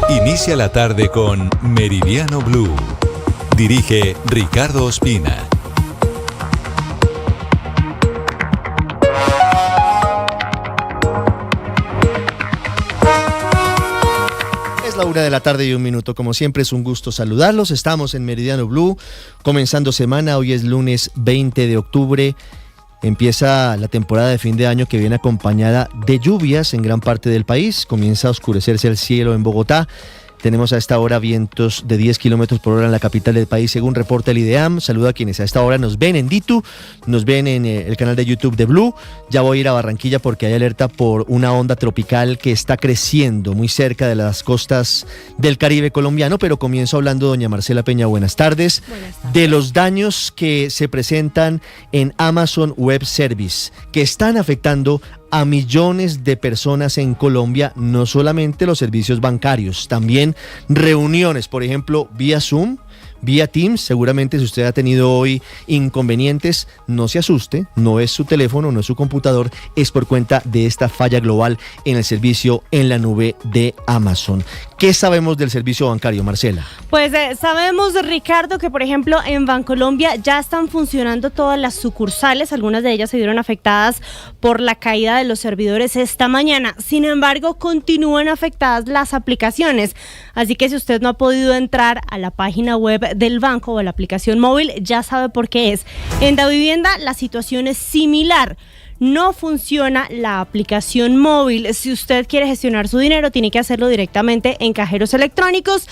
Inicia la tarde con Meridiano Blue. Dirige Ricardo Ospina. Es la 1:01 PM. Como siempre es un gusto saludarlos. Estamos en Meridiano Blue, comenzando semana. Hoy es lunes 20 de octubre. Empieza la temporada de fin de año que viene acompañada de lluvias en gran parte del país. Comienza a oscurecerse el cielo en Bogotá. Tenemos a esta hora vientos de 10 kilómetros por hora en la capital del país, según reporta el IDEAM. Saludo a quienes a esta hora nos ven en Ditu, nos ven en el canal de YouTube de Blue. Ya voy a ir a Barranquilla porque hay alerta por una onda tropical que está creciendo muy cerca de las costas del Caribe colombiano. Pero comienzo hablando, doña Marcela Peña, buenas tardes. Buenas tardes. De los daños que se presentan en Amazon Web Service, que están afectando a millones de personas en Colombia, no solamente los servicios bancarios, también reuniones, por ejemplo, vía Zoom, vía Teams. Seguramente si usted ha tenido hoy inconvenientes, no se asuste, no es su teléfono, no es su computador, es por cuenta de esta falla global en el servicio en la nube de Amazon. ¿Qué sabemos del servicio bancario, Marcela? Pues sabemos, Ricardo, que por ejemplo en Bancolombia ya están funcionando todas las sucursales. Algunas de ellas se vieron afectadas por la caída de los servidores esta mañana. Sin embargo, continúan afectadas las aplicaciones. Así que si usted no ha podido entrar a la página web del banco o a la aplicación móvil, ya sabe por qué es. En Davivienda la situación es similar. No funciona la aplicación móvil. Si usted quiere gestionar su dinero, tiene que hacerlo directamente en cajeros electrónicos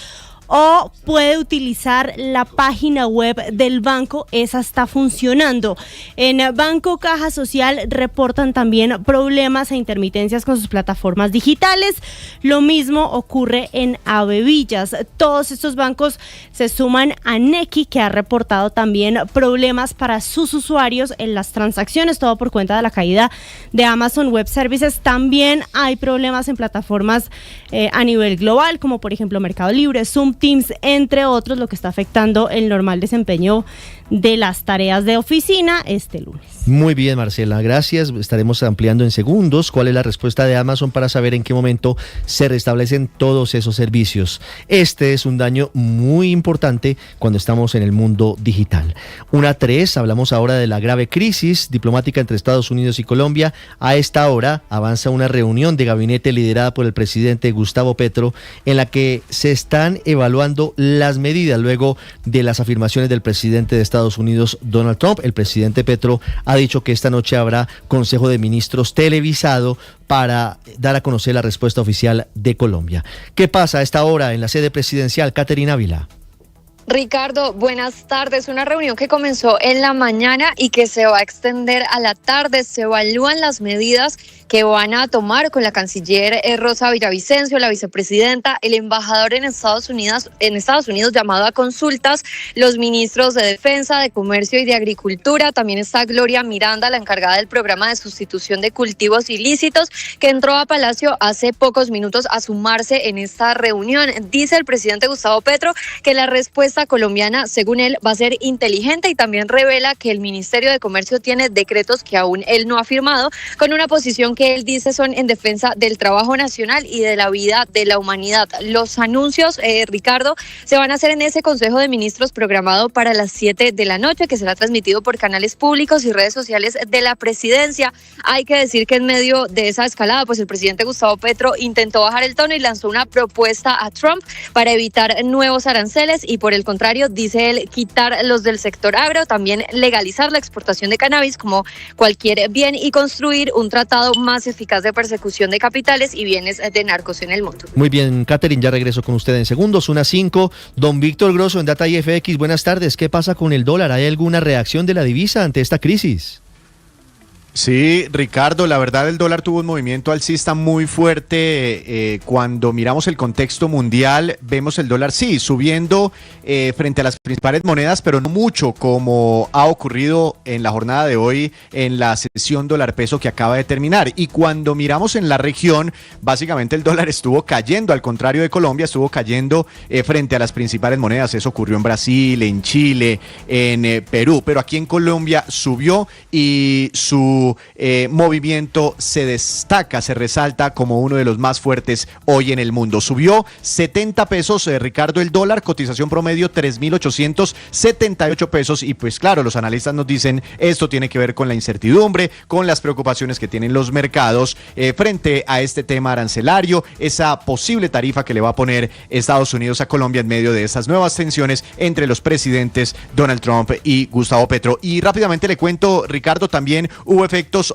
o puede utilizar la página web del banco. Esa está funcionando. En Banco Caja Social reportan también problemas e intermitencias con sus plataformas digitales. Lo mismo ocurre en Avevillas. Todos estos bancos se suman a Nequi, que ha reportado también problemas para sus usuarios en las transacciones, todo por cuenta de la caída de Amazon Web Services. También hay problemas en plataformas a nivel global, como por ejemplo Mercado Libre, Zoom, Teams, entre otros, lo que está afectando el normal desempeño de las tareas de oficina este lunes. Muy bien, Marcela, gracias. Estaremos ampliando en segundos cuál es la respuesta de Amazon para saber en qué momento se restablecen todos esos servicios. Este es un daño muy importante cuando estamos en el mundo digital. 1:03, hablamos ahora de la grave crisis diplomática entre Estados Unidos y Colombia. A esta hora avanza una reunión de gabinete liderada por el presidente Gustavo Petro, en la que se están evaluando las medidas luego de las afirmaciones del presidente de Estados Unidos, Donald Trump. El presidente Petro ha dicho que esta noche habrá Consejo de Ministros televisado para dar a conocer la respuesta oficial de Colombia. ¿Qué pasa a esta hora en la sede presidencial? Caterina Ávila. Ricardo, buenas tardes. Una reunión que comenzó en la mañana y que se va a extender a la tarde. Se evalúan las medidas que van a tomar con la canciller Rosa Villavicencio, la vicepresidenta, el embajador en Estados Unidos llamado a consultas, los ministros de Defensa, de Comercio y de Agricultura. También está Gloria Miranda, la encargada del programa de sustitución de cultivos ilícitos, que entró a Palacio hace pocos minutos a sumarse en esta reunión. Dice el presidente Gustavo Petro que la respuesta colombiana, según él, va a ser inteligente, y también revela que el Ministerio de Comercio tiene decretos que aún él no ha firmado, con una posición que él dice son en defensa del trabajo nacional y de la vida de la humanidad. Los anuncios, Ricardo, se van a hacer en ese Consejo de Ministros programado para las 7 de la noche, que será transmitido por canales públicos y redes sociales de la presidencia. Hay que decir que en medio de esa escalada, pues el presidente Gustavo Petro intentó bajar el tono y lanzó una propuesta a Trump para evitar nuevos aranceles y, por el contrario, dice él, quitar los del sector agro, también legalizar la exportación de cannabis como cualquier bien y construir un tratado más eficaz de persecución de capitales y bienes de narcos en el mundo. Muy bien, Catherine, ya regreso con usted en segundos. 1:05. Don Víctor Grosso en Data IFX, buenas tardes. ¿Qué pasa con el dólar? ¿Hay alguna reacción de la divisa ante esta crisis? Sí, Ricardo, la verdad el dólar tuvo un movimiento alcista muy fuerte. Cuando miramos el contexto mundial, vemos el dólar sí subiendo frente a las principales monedas, pero no mucho como ha ocurrido en la jornada de hoy en la sesión dólar peso que acaba de terminar. Y cuando miramos en la región, básicamente el dólar estuvo cayendo, al contrario de Colombia, estuvo cayendo frente a las principales monedas. Eso ocurrió en Brasil, en Chile, en Perú, pero aquí en Colombia subió y su su movimiento se destaca, se resalta como uno de los más fuertes hoy en el mundo. Subió 70 pesos, Ricardo, el dólar, cotización promedio 3.878 pesos y pues claro, los analistas nos dicen esto tiene que ver con la incertidumbre, con las preocupaciones que tienen los mercados frente a este tema arancelario, esa posible tarifa que le va a poner Estados Unidos a Colombia en medio de esas nuevas tensiones entre los presidentes Donald Trump y Gustavo Petro. Y rápidamente le cuento, Ricardo, también hubo efectos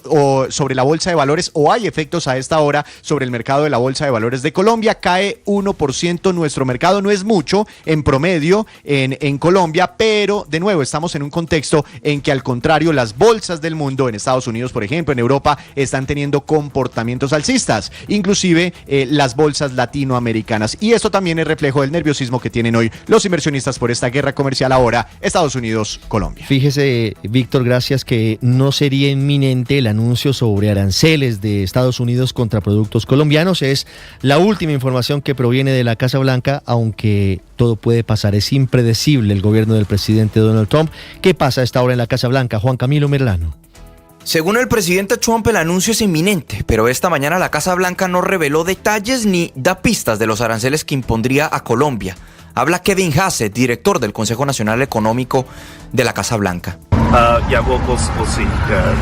sobre la bolsa de valores, o hay efectos a esta hora sobre el mercado de la bolsa de valores de Colombia. Cae 1% nuestro mercado, no es mucho en promedio en Colombia, pero de nuevo estamos en un contexto en que al contrario las bolsas del mundo, en Estados Unidos por ejemplo, en Europa, están teniendo comportamientos alcistas, inclusive las bolsas latinoamericanas. Y esto también es reflejo del nerviosismo que tienen hoy los inversionistas por esta guerra comercial ahora Estados Unidos-Colombia. Fíjese, Víctor, gracias, que no sería inminente el anuncio sobre aranceles de Estados Unidos contra productos colombianos. Es la última información que proviene de la Casa Blanca, aunque todo puede pasar. Es impredecible el gobierno del presidente Donald Trump. ¿Qué pasa a esta hora en la Casa Blanca? Juan Camilo Merlano. Según el presidente Trump, el anuncio es inminente, pero esta mañana la Casa Blanca no reveló detalles ni da pistas de los aranceles que impondría a Colombia. Habla Kevin Hassett, director del Consejo Nacional Económico de la Casa Blanca. We'll see.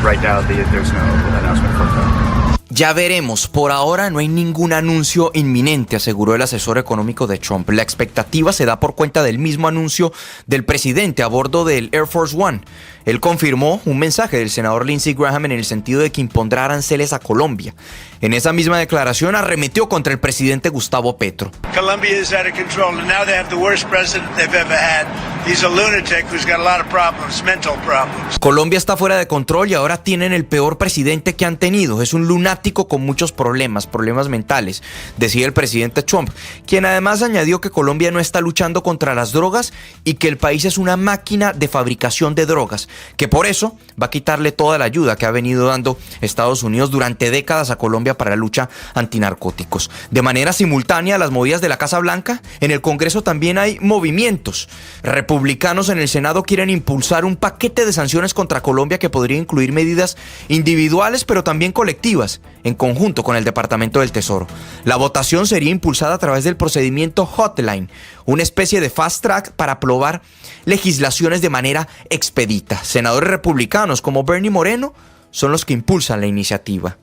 Right now, there's no announcement from them. Ya veremos, por ahora no hay ningún anuncio inminente, aseguró el asesor económico de Trump. La expectativa se da por cuenta del mismo anuncio del presidente a bordo del Air Force One. Él confirmó un mensaje del senador Lindsey Graham en el sentido de que impondrá aranceles a Colombia. En esa misma declaración arremetió contra el presidente Gustavo Petro. Colombia is out of control and now they have the worst president they've ever had. He's a lunatic who's got a lot of problems, mental problems. Colombia está fuera de control y ahora tienen el peor presidente que han tenido. Es un lunático con muchos problemas mentales, decía el presidente Trump, quien además añadió que Colombia no está luchando contra las drogas y que el país es una máquina de fabricación de drogas, que por eso va a quitarle toda la ayuda que ha venido dando Estados Unidos durante décadas a Colombia para la lucha antinarcóticos. De manera simultánea a las movidas de la Casa Blanca, en el Congreso también hay movimientos. Republicanos en el Senado quieren impulsar un paquete de sanciones contra Colombia que podría incluir medidas individuales pero también colectivas, en conjunto con el Departamento del Tesoro. La votación sería impulsada a través del procedimiento Hotline, una especie de fast track para aprobar legislaciones de manera expedita. Senadores republicanos como Bernie Moreno son los que impulsan la iniciativa.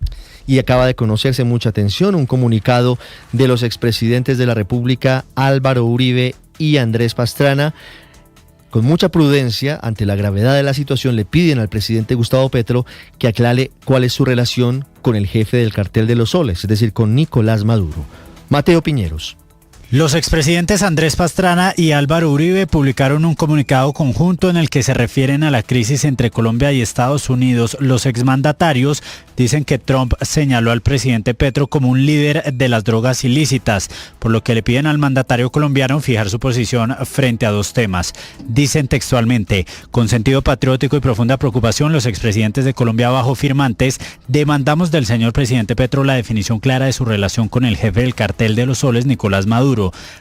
Y acaba de conocerse, mucha atención, un comunicado de los expresidentes de la República, Álvaro Uribe y Andrés Pastrana. Con mucha prudencia, ante la gravedad de la situación, le piden al presidente Gustavo Petro que aclare cuál es su relación con el jefe del cartel de los soles, es decir, con Nicolás Maduro. Mateo Piñeros. Los expresidentes Andrés Pastrana y Álvaro Uribe publicaron un comunicado conjunto en el que se refieren a la crisis entre Colombia y Estados Unidos. Los exmandatarios dicen que Trump señaló al presidente Petro como un líder de las drogas ilícitas, por lo que le piden al mandatario colombiano fijar su posición frente a dos temas. Dicen textualmente: con sentido patriótico y profunda preocupación, los expresidentes de Colombia bajo firmantes demandamos del señor presidente Petro la definición clara de su relación con el jefe del cartel de los soles, Nicolás Maduro,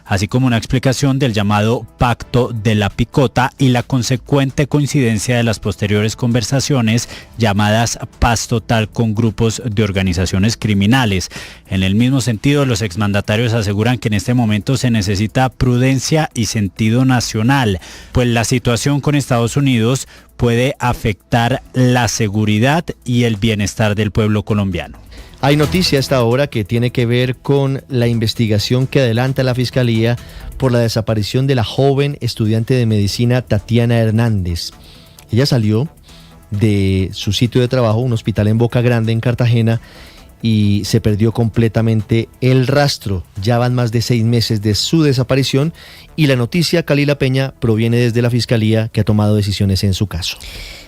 así como una explicación del llamado Pacto de la Picota y la consecuente coincidencia de las posteriores conversaciones llamadas Paz Total con grupos de organizaciones criminales. En el mismo sentido, los exmandatarios aseguran que en este momento se necesita prudencia y sentido nacional, pues la situación con Estados Unidos puede afectar la seguridad y el bienestar del pueblo colombiano. Hay noticia a esta hora que tiene que ver con la investigación que adelanta la Fiscalía por la desaparición de la joven estudiante de medicina Tatiana Hernández. Ella salió de su sitio de trabajo, un hospital en Boca Grande, en Cartagena, y se perdió completamente el rastro. Ya van más de 6 meses de su desaparición y la noticia, Kalila Peña, proviene desde la Fiscalía, que ha tomado decisiones en su caso.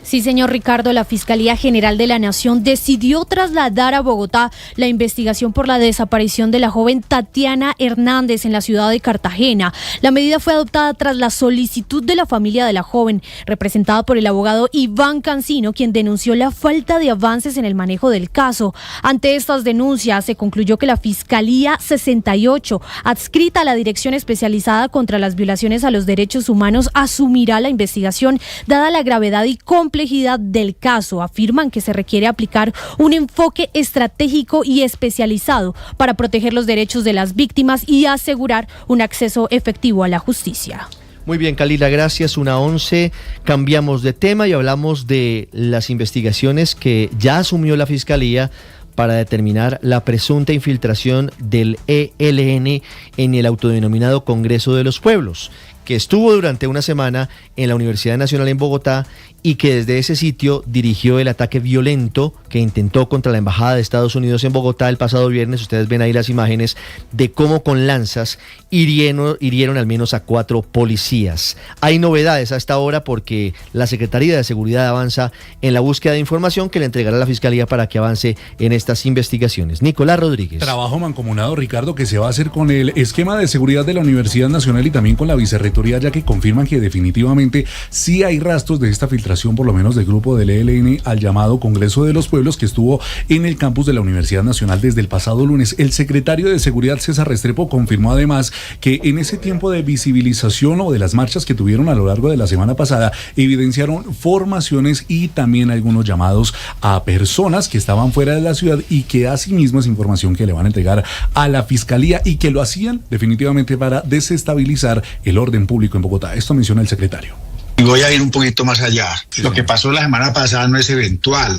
Sí, señor Ricardo, la Fiscalía General de la Nación decidió trasladar a Bogotá la investigación por la desaparición de la joven Tatiana Hernández en la ciudad de Cartagena. La medida fue adoptada tras la solicitud de la familia de la joven, representada por el abogado Iván Cancino, quien denunció la falta de avances en el manejo del caso. Ante estas denuncias, se concluyó que la Fiscalía 68, adscrita a la Dirección Especializada contra las Violaciones a los Derechos Humanos, asumirá la investigación, dada la gravedad y complejidad complejidad del caso. Afirman que se requiere aplicar un enfoque estratégico y especializado para proteger los derechos de las víctimas y asegurar un acceso efectivo a la justicia. Muy bien, Kalila, gracias. 1:11. Cambiamos de tema y hablamos de las investigaciones que ya asumió la Fiscalía para determinar la presunta infiltración del ELN en el autodenominado Congreso de los Pueblos, que estuvo durante una semana en la Universidad Nacional en Bogotá y que desde ese sitio dirigió el ataque violento que intentó contra la Embajada de Estados Unidos en Bogotá el pasado viernes. Ustedes ven ahí las imágenes de cómo con lanzas hirieron al menos a 4 policías. Hay novedades a esta hora porque la Secretaría de Seguridad avanza en la búsqueda de información que le entregará a la Fiscalía para que avance en estas investigaciones. Nicolás Rodríguez. Trabajo mancomunado, Ricardo, que se va a hacer con el esquema de seguridad de la Universidad Nacional y también con la Vicerrectoría, ya que confirman que definitivamente sí hay rastros de esta filtración, por lo menos del grupo del ELN al llamado Congreso de los Pueblos, que estuvo en el campus de la Universidad Nacional desde el pasado lunes. El secretario de Seguridad, César Restrepo, confirmó además que en ese tiempo de visibilización o de las marchas que tuvieron a lo largo de la semana pasada, evidenciaron formaciones y también algunos llamados a personas que estaban fuera de la ciudad y que asimismo es información que le van a entregar a la Fiscalía y que lo hacían definitivamente para desestabilizar el orden público en Bogotá. Esto menciona el secretario. Y voy a ir un poquito más allá. Lo que pasó la semana pasada no es eventual,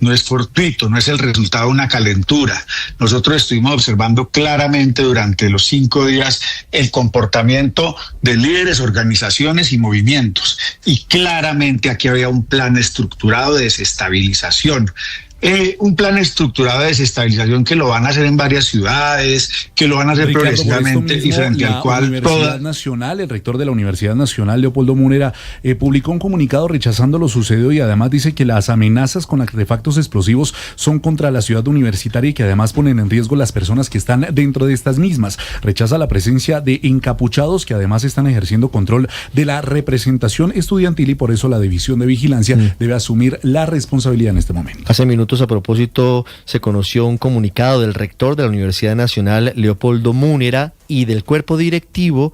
no es fortuito, no es el resultado de una calentura. Nosotros estuvimos observando claramente durante los 5 días el comportamiento de líderes, organizaciones y movimientos. Y claramente aquí había un plan estructurado de desestabilización. Un plan estructurado de desestabilización que lo van a hacer en varias ciudades, que lo van a hacer Ricardo, progresivamente y frente al cual el rector de la Universidad Nacional, Leopoldo Múnera, publicó un comunicado rechazando lo sucedido y además dice que las amenazas con artefactos explosivos son contra la ciudad universitaria y que además ponen en riesgo las personas que están dentro de estas mismas. Rechaza la presencia de encapuchados que además están ejerciendo control de la representación estudiantil y por eso la División de Vigilancia debe asumir la responsabilidad en este momento. Hace minutos a propósito se conoció un comunicado del rector de la Universidad Nacional, Leopoldo Múnera, y del cuerpo directivo,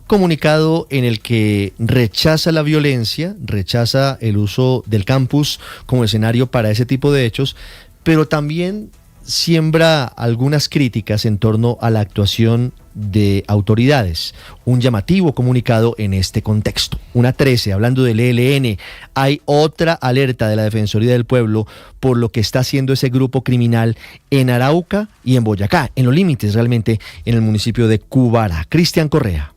comunicado en el que rechaza la violencia, rechaza el uso del campus como escenario para ese tipo de hechos, pero también siembra algunas críticas en torno a la actuación de autoridades. Un llamativo comunicado en este contexto. 1:13, hablando del ELN, hay otra alerta de la Defensoría del Pueblo por lo que está haciendo ese grupo criminal en Arauca y en Boyacá, en los límites realmente en el municipio de Cúbara. Cristian Correa.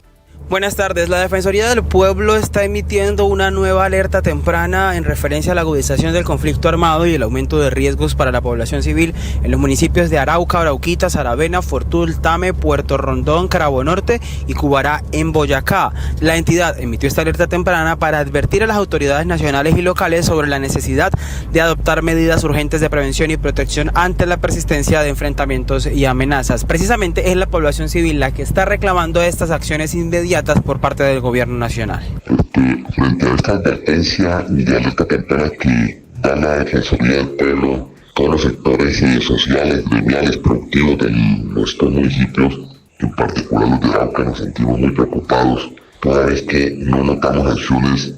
Buenas tardes. La Defensoría del Pueblo está emitiendo una nueva alerta temprana en referencia a la agudización del conflicto armado y el aumento de riesgos para la población civil en los municipios de Arauca, Arauquita, Saravena, Fortul, Tame, Puerto Rondón, Carabobo Norte y Cúbara en Boyacá. La entidad emitió esta alerta temprana para advertir a las autoridades nacionales y locales sobre la necesidad de adoptar medidas urgentes de prevención y protección ante la persistencia de enfrentamientos y amenazas. Precisamente es la población civil la que está reclamando estas acciones inmediatas por parte del gobierno nacional. Frente a esta advertencia y alerta temprana que da la Defensoría del Pueblo, todos los sectores sociales, gremiales, productivos de nuestros municipios, en particular los de Arauca, nos sentimos muy preocupados toda vez que no notamos acciones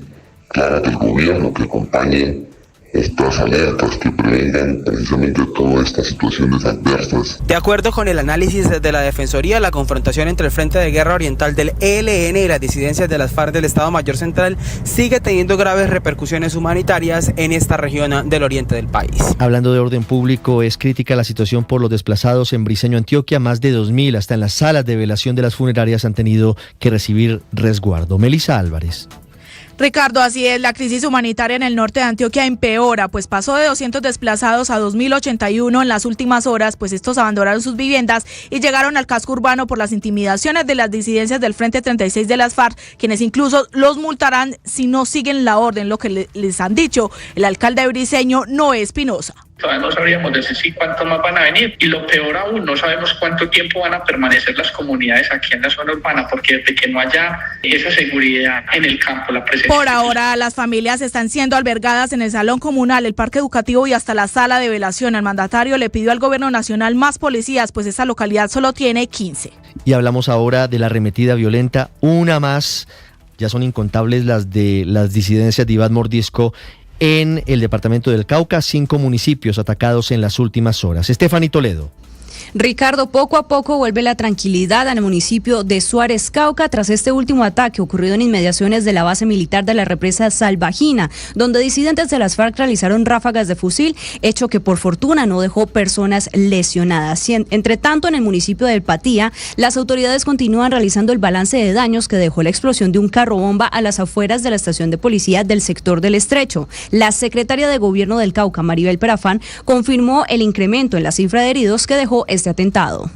claras del gobierno que acompañen estas alertas, que prevengan precisamente todas estas situaciones adversas. De acuerdo con el análisis de la Defensoría, la confrontación entre el Frente de Guerra Oriental del ELN y las disidencias de las FARC del Estado Mayor Central sigue teniendo graves repercusiones humanitarias en esta región del oriente del país. Hablando de orden público, es crítica la situación por los desplazados en Briceño, Antioquia. Más de 2.000 hasta en las salas de velación de las funerarias han tenido que recibir resguardo. Melissa Álvarez. Ricardo, así es, la crisis humanitaria en el norte de Antioquia empeora, pues pasó de 200 desplazados a 2.081 en las últimas horas, pues estos abandonaron sus viviendas y llegaron al casco urbano por las intimidaciones de las disidencias del Frente 36 de las FARC, quienes incluso los multarán si no siguen la orden, lo que les han dicho el alcalde de Briceño, Noé Espinosa. Todavía no sabríamos decir cuántos más van a venir y lo peor aún, no sabemos cuánto tiempo van a permanecer las comunidades aquí en la zona urbana, porque desde que no haya esa seguridad en el campo, la presencia. Por ahora las familias están siendo albergadas en el salón comunal, el parque educativo y hasta la sala de velación. El mandatario le pidió al gobierno nacional más policías, pues esa localidad solo tiene 15. Y hablamos ahora de la arremetida violenta, una más. Ya son incontables las de las disidencias de Iván Mordisco en el departamento del Cauca, 5 municipios atacados en las últimas horas. Estefanía Toledo. Ricardo, poco a poco vuelve la tranquilidad en el municipio de Suárez, Cauca, tras este último ataque ocurrido en inmediaciones de la base militar de la represa Salvajina, donde disidentes de las FARC realizaron ráfagas de fusil, hecho que por fortuna no dejó personas lesionadas. Entre tanto, en el municipio de El Patía, las autoridades continúan realizando el balance de daños que dejó la explosión de un carro bomba a las afueras de la estación de policía del sector del Estrecho. La secretaria de Gobierno del Cauca, Maribel Perafán, confirmó el incremento en la cifra de heridos que dejó este atentado.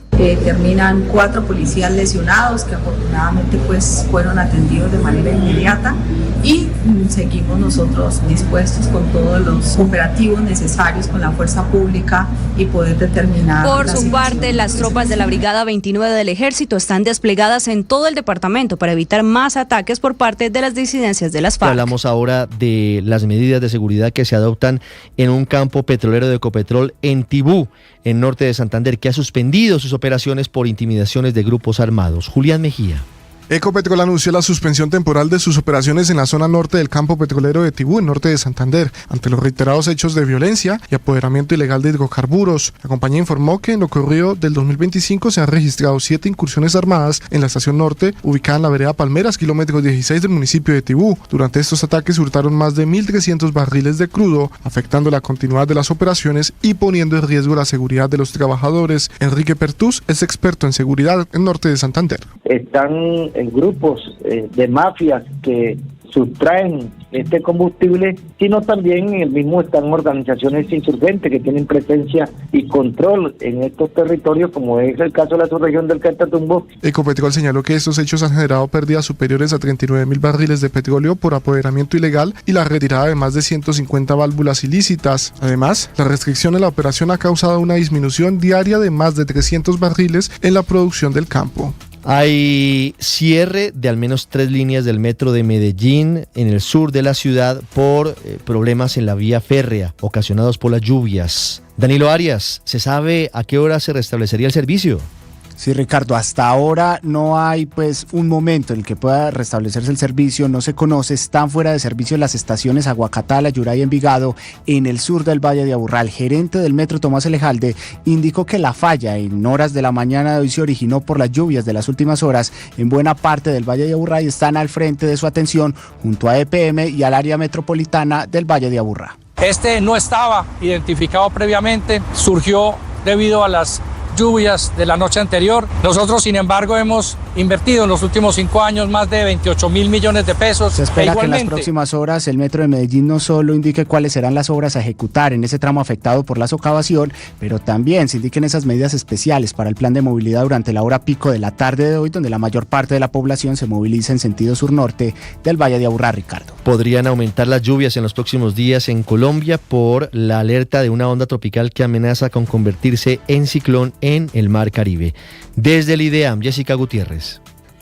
Terminan 4 policías lesionados que afortunadamente pues fueron atendidos de manera inmediata y seguimos nosotros dispuestos con todos los operativos necesarios con la fuerza pública y poder determinar. Por su parte, las tropas de la Brigada 29 del Ejército están desplegadas en todo el departamento para evitar más ataques por parte de las disidencias de las FARC. Hablamos ahora de las medidas de seguridad que se adoptan en un campo petrolero de Ecopetrol en Tibú, en norte de Santander, que ha suspendido sus operaciones por intimidaciones de grupos armados. Julián Mejía. Ecopetrol anunció la suspensión temporal de sus operaciones en la zona norte del campo petrolero de Tibú, en norte de Santander, ante los reiterados hechos de violencia y apoderamiento ilegal de hidrocarburos. La compañía informó que en lo corrido del 2025 se han registrado 7 incursiones armadas en la estación norte, ubicada en la vereda Palmeras, kilómetro 16 del municipio de Tibú. Durante estos ataques hurtaron más de 1.300 barriles de crudo, afectando la continuidad de las operaciones y poniendo en riesgo la seguridad de los trabajadores. Enrique Pertús es experto en seguridad en norte de Santander. Están en grupos de mafias que sustraen este combustible, sino también en el mismo están organizaciones insurgentes que tienen presencia y control en estos territorios, como es el caso de la subregión del Catatumbo. Ecopetrol señaló que estos hechos han generado pérdidas superiores a 39.000 barriles de petróleo por apoderamiento ilegal y la retirada de más de 150 válvulas ilícitas. Además, la restricción de la operación ha causado una disminución diaria de más de 300 barriles en la producción del campo. Hay cierre de al menos 3 líneas del metro de Medellín en el sur de la ciudad por problemas en la vía férrea ocasionados por las lluvias. Danilo Arias, ¿se sabe a qué hora se restablecería el servicio? Sí, Ricardo, hasta ahora no hay pues un momento en el que pueda restablecerse el servicio, no se conoce, están fuera de servicio las estaciones Aguacatala, Yurá y Envigado en el sur del Valle de Aburrá. El gerente del metro, Tomás Elejalde, indicó que la falla en horas de la mañana de hoy se originó por las lluvias de las últimas horas en buena parte del Valle de Aburrá y están al frente de su atención junto a EPM y al área metropolitana del Valle de Aburrá. Este no estaba identificado previamente, surgió debido a las lluvias de la noche anterior. Nosotros, sin embargo, hemos invertido en los últimos 5 años más de 28.000 millones de pesos. Se espera que en las próximas horas el Metro de Medellín no solo indique cuáles serán las obras a ejecutar en ese tramo afectado por la socavación, pero también se indiquen esas medidas especiales para el plan de movilidad durante la hora pico de la tarde de hoy, donde la mayor parte de la población se moviliza en sentido sur-norte del Valle de Aburrá, Ricardo. Podrían aumentar las lluvias en los próximos días en Colombia por la alerta de una onda tropical que amenaza con convertirse en ciclón en el Mar Caribe. Desde el IDEAM, Jessica Gutiérrez.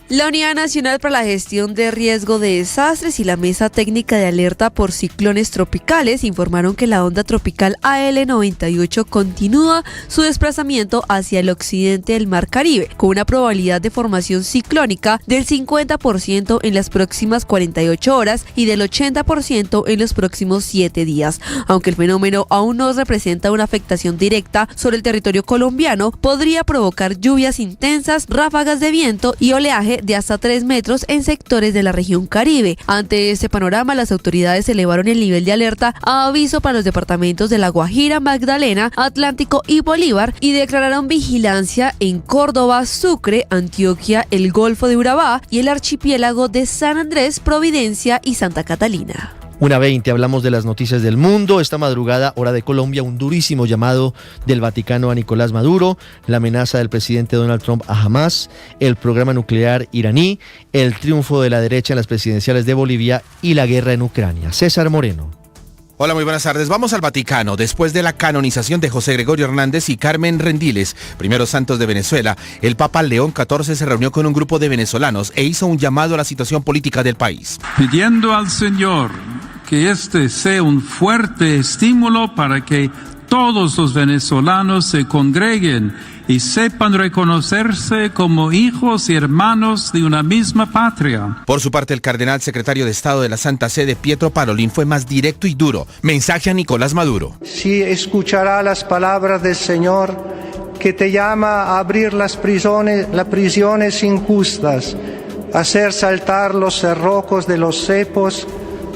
La Unidad Nacional para la Gestión de Riesgo de Desastres y la Mesa Técnica de Alerta por Ciclones Tropicales informaron que la onda tropical AL98 continúa su desplazamiento hacia el occidente del Mar Caribe, con una probabilidad de formación ciclónica del 50% en las próximas 48 horas y del 80% en los próximos 7 días. Aunque el fenómeno aún no representa una afectación directa sobre el territorio colombiano, podría provocar lluvias intensas, ráfagas de viento y oleaje de hasta 3 metros en sectores de la región Caribe. Ante este panorama, las autoridades elevaron el nivel de alerta a aviso para los departamentos de La Guajira, Magdalena, Atlántico y Bolívar y declararon vigilancia en Córdoba, Sucre, Antioquia, el Golfo de Urabá y el archipiélago de San Andrés, Providencia y Santa Catalina. 1:20, hablamos de las noticias del mundo. Esta madrugada, hora de Colombia, un durísimo llamado del Vaticano a Nicolás Maduro, la amenaza del presidente Donald Trump a Hamas, el programa nuclear iraní, el triunfo de la derecha en las presidenciales de Bolivia y la guerra en Ucrania. César Moreno. Hola, muy buenas tardes. Vamos al Vaticano. Después de la canonización de José Gregorio Hernández y Carmen Rendiles, primeros santos de Venezuela, el Papa León XIV se reunió con un grupo de venezolanos e hizo un llamado a la situación política del país. Pidiendo al Señor que este sea un fuerte estímulo para que todos los venezolanos se congreguen y sepan reconocerse como hijos y hermanos de una misma patria. Por su parte, el cardenal secretario de Estado de la Santa Sede, Pietro Parolin, fue más directo y duro. Mensaje a Nicolás Maduro. Si escuchará las palabras del Señor, que te llama a abrir las prisiones injustas, hacer saltar los cerrojos de los cepos,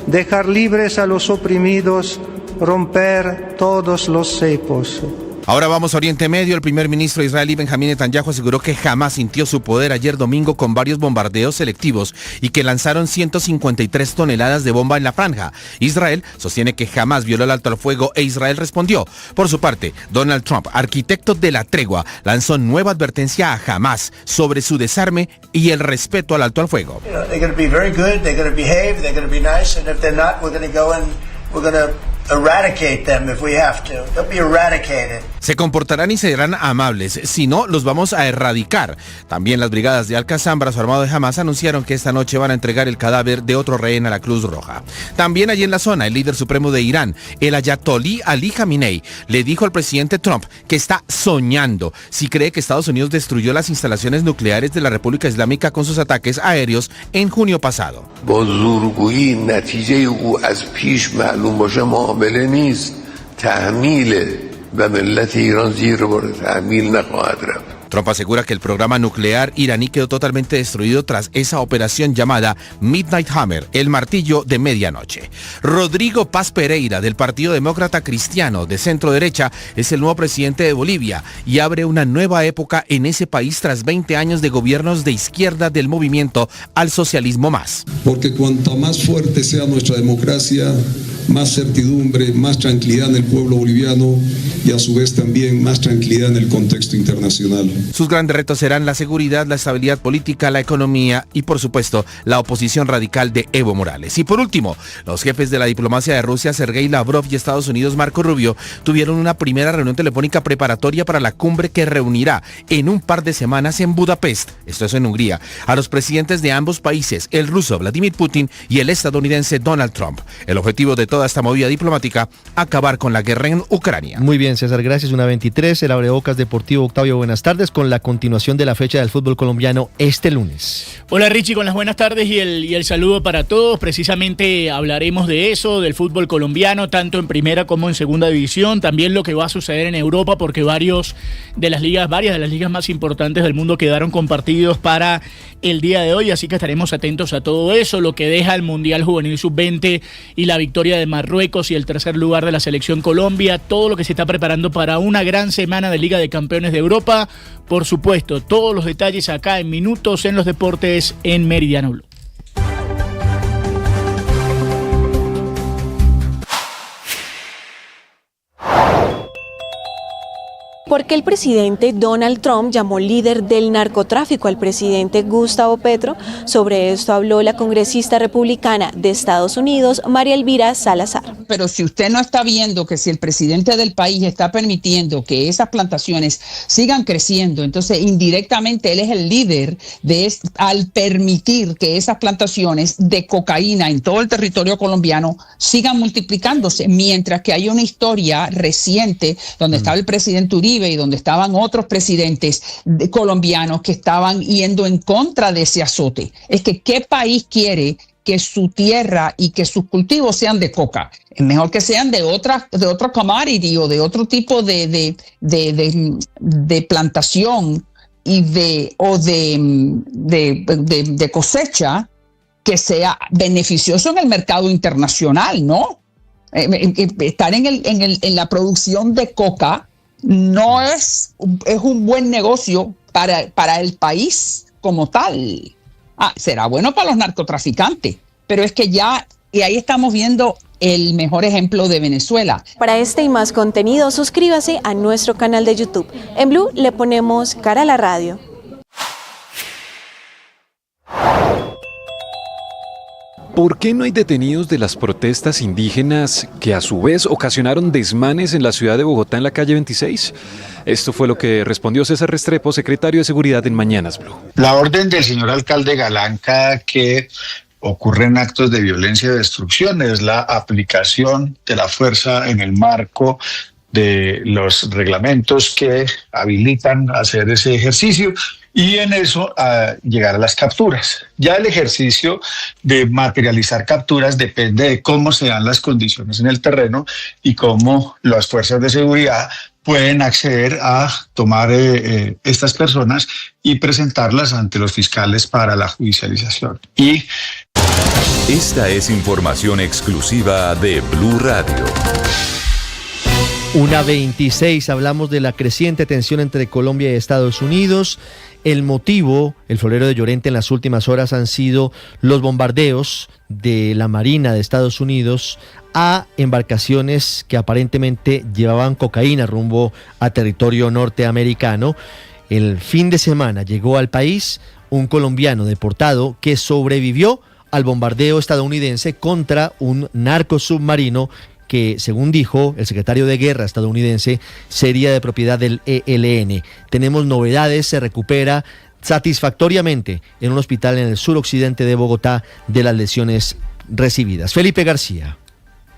dejar libres a los oprimidos, romper todos los cepos. Ahora vamos a Oriente Medio. El primer ministro israelí Benjamín Netanyahu aseguró que Hamás sintió su poder ayer domingo con varios bombardeos selectivos y que lanzaron 153 toneladas de bomba en la franja. Israel sostiene que Hamás violó el alto al fuego e Israel respondió. Por su parte, Donald Trump, arquitecto de la tregua, lanzó nueva advertencia a Hamás sobre su desarme y el respeto al alto al fuego. Eradicate them if we have to. They'll be eradicated. Se comportarán y serán amables, si no, los vamos a erradicar. También las brigadas de Al-Qassam, brazo armado de Hamás, anunciaron que esta noche van a entregar el cadáver de otro rehén a la Cruz Roja. También allí en la zona, el líder supremo de Irán, el Ayatollah Ali Khamenei, le dijo al presidente Trump que está soñando si cree que Estados Unidos destruyó las instalaciones nucleares de la República Islámica con sus ataques aéreos en junio pasado. Trump asegura que el programa nuclear iraní quedó totalmente destruido tras esa operación llamada Midnight Hammer, el martillo de medianoche. Rodrigo Paz Pereira, del Partido Demócrata Cristiano de centro derecha, es el nuevo presidente de Bolivia y abre una nueva época en ese país tras 20 años de gobiernos de izquierda del movimiento al socialismo más. Porque cuanto más fuerte sea nuestra democracia, más certidumbre, más tranquilidad en el pueblo boliviano y a su vez también más tranquilidad en el contexto internacional. Sus grandes retos serán la seguridad, la estabilidad política, la economía y, por supuesto, la oposición radical de Evo Morales. Y por último, los jefes de la diplomacia de Rusia, Sergei Lavrov, y Estados Unidos, Marco Rubio, tuvieron una primera reunión telefónica preparatoria para la cumbre que reunirá en un par de semanas en Budapest, esto es en Hungría, a los presidentes de ambos países, el ruso Vladimir Putin y el estadounidense Donald Trump. El objetivo de toda esta movida diplomática, acabar con la guerra en Ucrania. Muy bien, César, gracias. 1:23, el Abrebocas Deportivo. Octavio, buenas tardes, con la continuación de la fecha del fútbol colombiano este lunes. Hola Richie, con las buenas tardes y el saludo para todos. Precisamente hablaremos de eso, del fútbol colombiano, tanto en primera como en segunda división, también lo que va a suceder en Europa, porque varias de las ligas más importantes del mundo quedaron compartidos para el día de hoy, así que estaremos atentos a todo eso, lo que deja el Mundial Juvenil Sub-20 y la victoria de Marruecos y el tercer lugar de la selección Colombia, todo lo que se está preparando para una gran semana de Liga de Campeones de Europa. Por supuesto, todos los detalles acá en Minutos en los Deportes en Meridiano Blue. ¿Por qué el presidente Donald Trump llamó líder del narcotráfico al presidente Gustavo Petro? Sobre esto habló la congresista republicana de Estados Unidos, María Elvira Salazar. Pero si usted no está viendo que si el presidente del país está permitiendo que esas plantaciones sigan creciendo, entonces indirectamente él es el líder al permitir que esas plantaciones de cocaína en todo el territorio colombiano sigan multiplicándose, mientras que hay una historia reciente donde estaba el presidente Uribe y donde estaban otros presidentes colombianos que estaban yendo en contra de ese azote. Es que ¿qué país quiere que su tierra y que sus cultivos sean de coca? Es mejor que sean de otro commodity o de otro tipo de plantación y de cosecha que sea beneficioso en el mercado internacional, ¿no? Estar en la producción de coca no es un buen negocio para el país como tal. Será bueno para los narcotraficantes, pero es que y ahí estamos viendo el mejor ejemplo de Venezuela. Para este y más contenido, suscríbase a nuestro canal de YouTube. En Blue le ponemos cara a la radio. ¿Por qué no hay detenidos de las protestas indígenas que a su vez ocasionaron desmanes en la ciudad de Bogotá en la calle 26? Esto fue lo que respondió César Restrepo, secretario de Seguridad en Mañanas Blue. La orden del señor alcalde Galán cada que ocurren actos de violencia y destrucción es la aplicación de la fuerza en el marco de los reglamentos que habilitan hacer ese ejercicio y en eso llegar a las capturas. Ya el ejercicio de materializar capturas depende de cómo se dan las condiciones en el terreno y cómo las fuerzas de seguridad pueden acceder a tomar estas personas y presentarlas ante los fiscales para la judicialización. Esta es información exclusiva de Blue Radio. 1:26, hablamos de la creciente tensión entre Colombia y Estados Unidos. El motivo, el florero de Llorente en las últimas horas han sido los bombardeos de la Marina de Estados Unidos a embarcaciones que aparentemente llevaban cocaína rumbo a territorio norteamericano. El fin de semana llegó al país un colombiano deportado que sobrevivió al bombardeo estadounidense contra un narcosubmarino que, según dijo el secretario de Guerra estadounidense, sería de propiedad del ELN. Tenemos novedades, se recupera satisfactoriamente en un hospital en el suroccidente de Bogotá de las lesiones recibidas. Felipe García.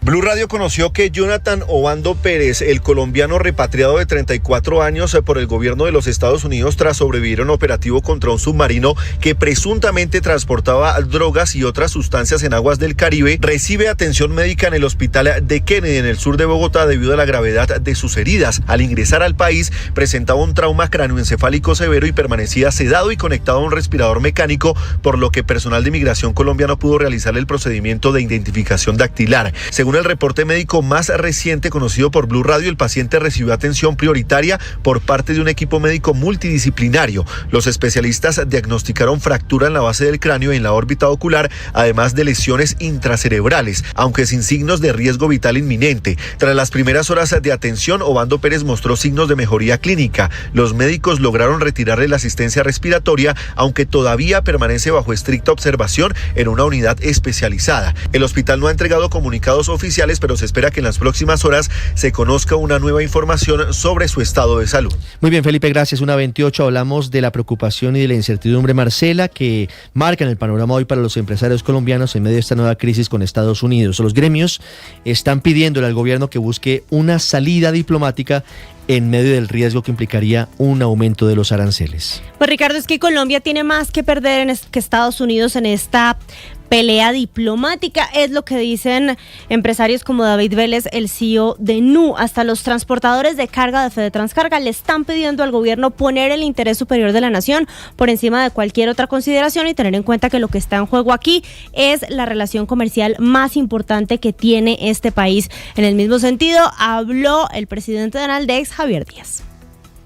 Blue Radio conoció que Jonathan Obando Pérez, el colombiano repatriado de 34 años por el gobierno de los Estados Unidos tras sobrevivir a un operativo contra un submarino que presuntamente transportaba drogas y otras sustancias en aguas del Caribe, recibe atención médica en el hospital de Kennedy en el sur de Bogotá debido a la gravedad de sus heridas. Al ingresar al país presentaba un trauma cráneoencefálico severo y permanecía sedado y conectado a un respirador mecánico, por lo que personal de Migración colombiano pudo realizar el procedimiento de identificación dactilar. Según el reporte médico más reciente conocido por Blue Radio, el paciente recibió atención prioritaria por parte de un equipo médico multidisciplinario. Los especialistas diagnosticaron fractura en la base del cráneo y en la órbita ocular, además de lesiones intracerebrales, aunque sin signos de riesgo vital inminente. Tras las primeras horas de atención, Obando Pérez mostró signos de mejoría clínica. Los médicos lograron retirarle la asistencia respiratoria, aunque todavía permanece bajo estricta observación en una unidad especializada. El hospital no ha entregado comunicados oficiales, pero se espera que en las próximas horas se conozca una nueva información sobre su estado de salud. Muy bien, Felipe, gracias. 1:28, hablamos de la preocupación y de la incertidumbre, Marcela, que marcan el panorama hoy para los empresarios colombianos en medio de esta nueva crisis con Estados Unidos. Los gremios están pidiéndole al gobierno que busque una salida diplomática en medio del riesgo que implicaría un aumento de los aranceles. Pues Ricardo, es que Colombia tiene más que perder que Estados Unidos en esta pelea diplomática, es lo que dicen empresarios como David Vélez, el CEO de NU. Hasta los transportadores de carga de Fedetranscarga le están pidiendo al gobierno poner el interés superior de la nación por encima de cualquier otra consideración y tener en cuenta que lo que está en juego aquí es la relación comercial más importante que tiene este país. En el mismo sentido, habló el presidente de Analdex, Javier Díaz.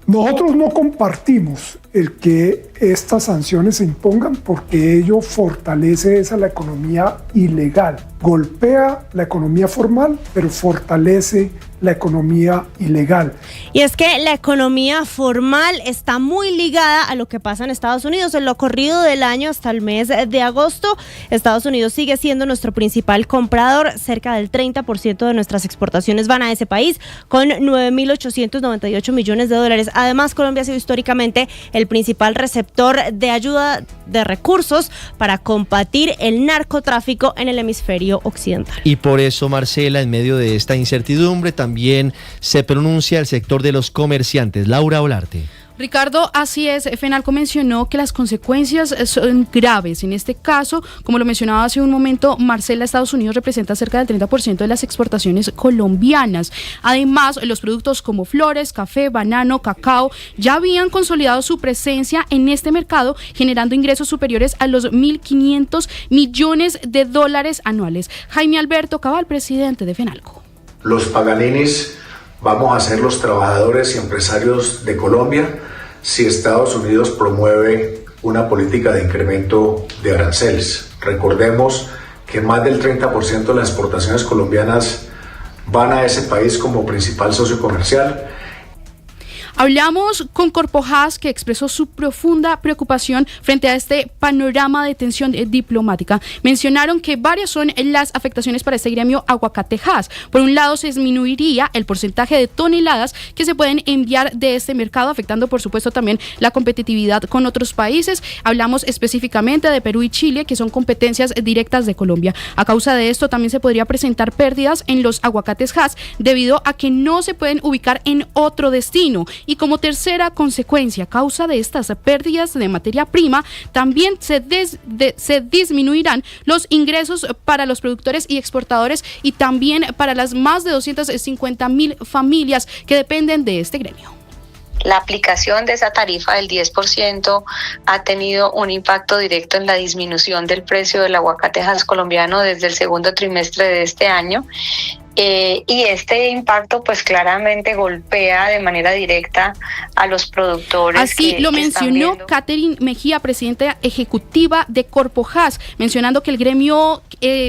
Nosotros no compartimos el que estas sanciones se impongan porque ello fortalece la economía ilegal. Golpea la economía formal, pero fortalece la economía ilegal. Y es que la economía formal está muy ligada a lo que pasa en Estados Unidos. En lo corrido del año hasta el mes de agosto, Estados Unidos sigue siendo nuestro principal comprador. Cerca del 30% de nuestras exportaciones van a ese país, con 9.898 millones de dólares. Además, Colombia ha sido históricamente el principal receptor de ayuda de recursos para combatir el narcotráfico en el hemisferio occidental. Y por eso, Marcela, en medio de esta incertidumbre, también se pronuncia el sector de los comerciantes. Laura Olarte. Ricardo, así es, FENALCO mencionó que las consecuencias son graves. En este caso, como lo mencionaba hace un momento, Marcela, Estados Unidos representa cerca del 30% de las exportaciones colombianas. Además, los productos como flores, café, banano, cacao, ya habían consolidado su presencia en este mercado, generando ingresos superiores a los 1.500 millones de dólares anuales. Jaime Alberto Cabal, presidente de FENALCO. Los Paganinis vamos a ser los trabajadores y empresarios de Colombia si Estados Unidos promueve una política de incremento de aranceles. Recordemos que más del 30% de las exportaciones colombianas van a ese país como principal socio comercial. Hablamos con Corpojas, que expresó su profunda preocupación frente a este panorama de tensión diplomática. Mencionaron que varias son las afectaciones para este gremio aguacatejas. Por un lado, se disminuiría el porcentaje de toneladas que se pueden enviar de este mercado, afectando por supuesto también la competitividad con otros países. Hablamos específicamente de Perú y Chile, que son competencias directas de Colombia. A causa de esto también se podría presentar pérdidas en los aguacates Hass debido a que no se pueden ubicar en otro destino. Y como tercera consecuencia, a causa de estas pérdidas de materia prima, también se disminuirán los ingresos para los productores y exportadores y también para las más de 250,000 familias que dependen de este gremio. La aplicación de esa tarifa del 10% ha tenido un impacto directo en la disminución del precio del aguacate Hass colombiano desde el segundo trimestre de este año. Y este impacto pues claramente golpea de manera directa a los productores. Así lo mencionó Catherine Mejía, presidenta ejecutiva de Corpojas, mencionando que el gremio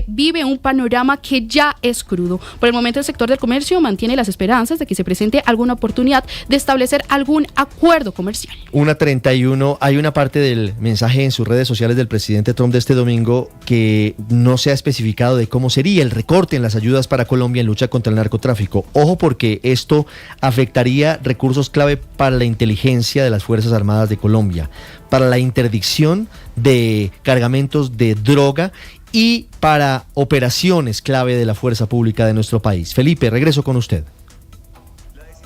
vive un panorama que ya es crudo. Por el momento el sector del comercio mantiene las esperanzas de que se presente alguna oportunidad de establecer algún acuerdo comercial. 1:31, hay una parte del mensaje en sus redes sociales del presidente Trump de este domingo que no se ha especificado de cómo sería el recorte en las ayudas para Colombia en lucha contra el narcotráfico. Ojo, porque esto afectaría recursos clave para la inteligencia de las Fuerzas Armadas de Colombia, para la interdicción de cargamentos de droga y para operaciones clave de la fuerza pública de nuestro país. Felipe, regreso con usted.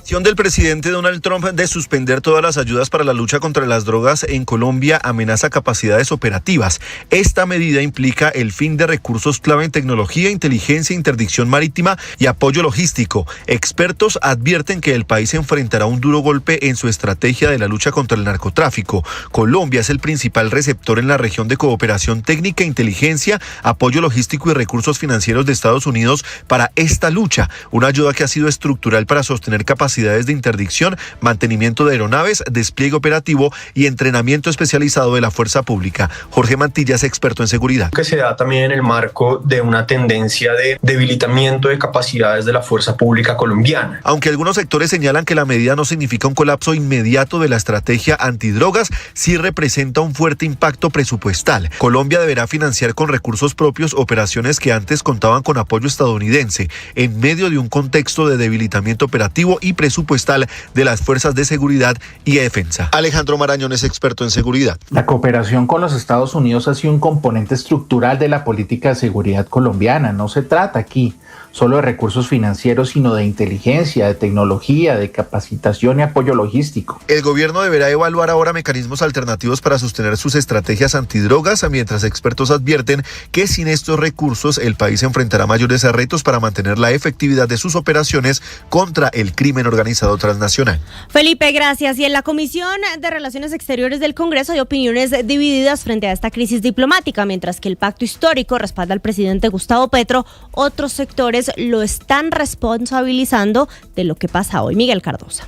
La decisión del presidente Donald Trump de suspender todas las ayudas para la lucha contra las drogas en Colombia amenaza capacidades operativas. Esta medida implica el fin de recursos clave en tecnología, inteligencia, interdicción marítima y apoyo logístico. Expertos advierten que el país enfrentará un duro golpe en su estrategia de la lucha contra el narcotráfico. Colombia es el principal receptor en la región de cooperación técnica, inteligencia, apoyo logístico y recursos financieros de Estados Unidos para esta lucha, una ayuda que ha sido estructural para sostener capacidades de interdicción, mantenimiento de aeronaves, despliegue operativo y entrenamiento especializado de la fuerza pública. Jorge Mantilla es experto en seguridad. Que se da también en el marco de una tendencia de debilitamiento de capacidades de la fuerza pública colombiana. Aunque algunos sectores señalan que la medida no significa un colapso inmediato de la estrategia antidrogas, sí representa un fuerte impacto presupuestal. Colombia deberá financiar con recursos propios operaciones que antes contaban con apoyo estadounidense, en medio de un contexto de debilitamiento operativo y presupuestal de las fuerzas de seguridad y defensa. Alejandro Marañón es experto en seguridad. La cooperación con los Estados Unidos ha sido un componente estructural de la política de seguridad colombiana. No se trata aquí solo de recursos financieros, sino de inteligencia, de tecnología, de capacitación y apoyo logístico. El gobierno deberá evaluar ahora mecanismos alternativos para sostener sus estrategias antidrogas, mientras expertos advierten que sin estos recursos el país enfrentará mayores retos para mantener la efectividad de sus operaciones contra el crimen organizado transnacional. Felipe, gracias. Y en la Comisión de Relaciones Exteriores del Congreso hay opiniones divididas frente a esta crisis diplomática, mientras que el pacto histórico respalda al presidente Gustavo Petro, otros sectores lo están responsabilizando de lo que pasa hoy. Miguel Cardosa.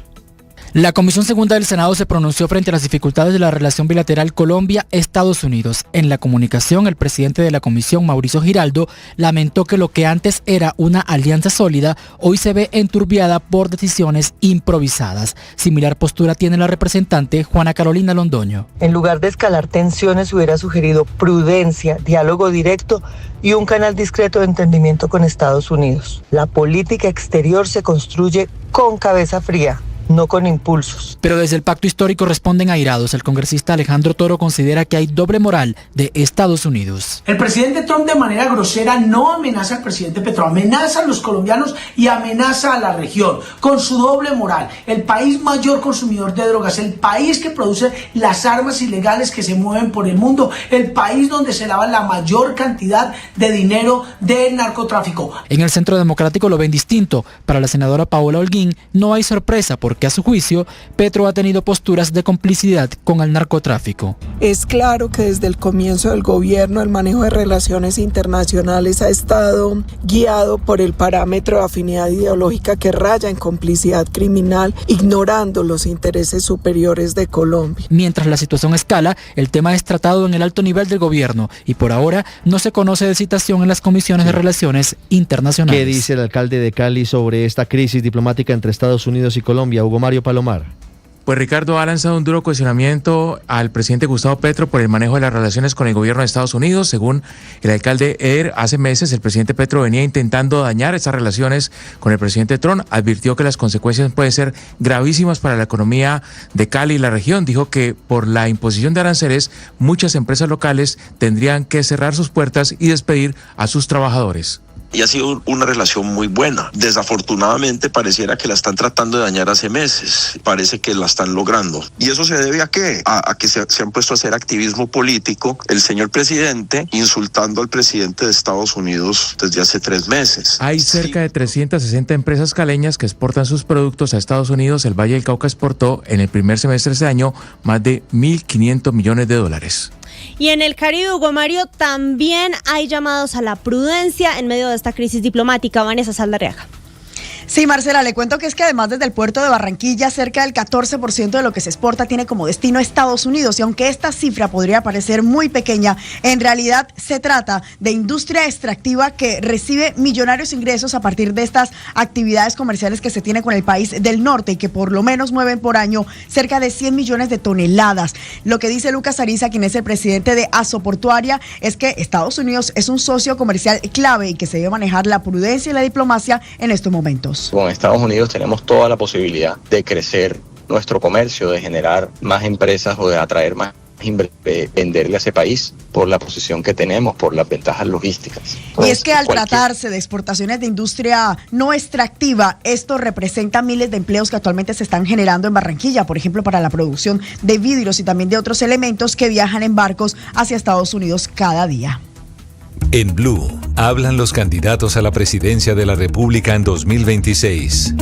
La Comisión Segunda del Senado se pronunció frente a las dificultades de la relación bilateral Colombia-Estados Unidos. En la comunicación, el presidente de la comisión, Mauricio Giraldo, lamentó que lo que antes era una alianza sólida, hoy se ve enturbiada por decisiones improvisadas. Similar postura tiene la representante Juana Carolina Londoño. En lugar de escalar tensiones, hubiera sugerido prudencia, diálogo directo y un canal discreto de entendimiento con Estados Unidos. La política exterior se construye con cabeza fría, no con impulsos. Pero desde el pacto histórico responden airados. El congresista Alejandro Toro considera que hay doble moral de Estados Unidos. El presidente Trump de manera grosera no amenaza al presidente Petro, amenaza a los colombianos y amenaza a la región con su doble moral. El país mayor consumidor de drogas, el país que produce las armas ilegales que se mueven por el mundo, el país donde se lava la mayor cantidad de dinero del narcotráfico. En el Centro Democrático lo ven distinto. Para la senadora Paola Holguín no hay sorpresa porque a su juicio Petro ha tenido posturas de complicidad con el narcotráfico. Es claro que desde el comienzo del gobierno el manejo de relaciones internacionales ha estado guiado por el parámetro de afinidad ideológica que raya en complicidad criminal, ignorando los intereses superiores de Colombia. Mientras la situación escala, el tema es tratado en el alto nivel del gobierno y por ahora no se conoce de citación en las comisiones de relaciones internacionales. ¿Qué dice el alcalde de Cali sobre esta crisis diplomática entre Estados Unidos y Colombia, Hugo Mario Palomar? Pues Ricardo, ha lanzado un duro cuestionamiento al presidente Gustavo Petro por el manejo de las relaciones con el gobierno de Estados Unidos. Según el alcalde Eder, hace meses el presidente Petro venía intentando dañar esas relaciones con el presidente Trump. Advirtió que las consecuencias pueden ser gravísimas para la economía de Cali y la región. Dijo que por la imposición de aranceles, muchas empresas locales tendrían que cerrar sus puertas y despedir a sus trabajadores. Y ha sido una relación muy buena. Desafortunadamente pareciera que la están tratando de dañar hace meses. Parece que la están logrando. ¿Y eso se debe a qué? A que se han puesto a hacer activismo político. El señor presidente insultando al presidente de Estados Unidos desde hace 3 meses. Hay cerca de 360 empresas caleñas que exportan sus productos a Estados Unidos. El Valle del Cauca exportó en el primer semestre de este año más de 1.500 millones de dólares. Y en el Caribe, Hugo Mario, también hay llamados a la prudencia en medio de esta crisis diplomática. Vanessa Saldarriaga. Sí, Marcela, le cuento que es que además desde el puerto de Barranquilla, cerca del 14% de lo que se exporta tiene como destino Estados Unidos. Y aunque esta cifra podría parecer muy pequeña, en realidad se trata de industria extractiva que recibe millonarios ingresos a partir de estas actividades comerciales que se tiene con el país del norte y que por lo menos mueven por año cerca de 100 millones de toneladas. Lo que dice Lucas Ariza, quien es el presidente de Asoportuaria, es que Estados Unidos es un socio comercial clave y que se debe manejar la prudencia y la diplomacia en estos momentos. Con Estados Unidos tenemos toda la posibilidad de crecer nuestro comercio, de generar más empresas o de atraer más, venderle a ese país por la posición que tenemos, por las ventajas logísticas. Y es que al tratarse de exportaciones de industria no extractiva, esto representa miles de empleos que actualmente se están generando en Barranquilla, por ejemplo, para la producción de vidrios y también de otros elementos que viajan en barcos hacia Estados Unidos cada día. En Blue, hablan los candidatos a la presidencia de la República en 2026.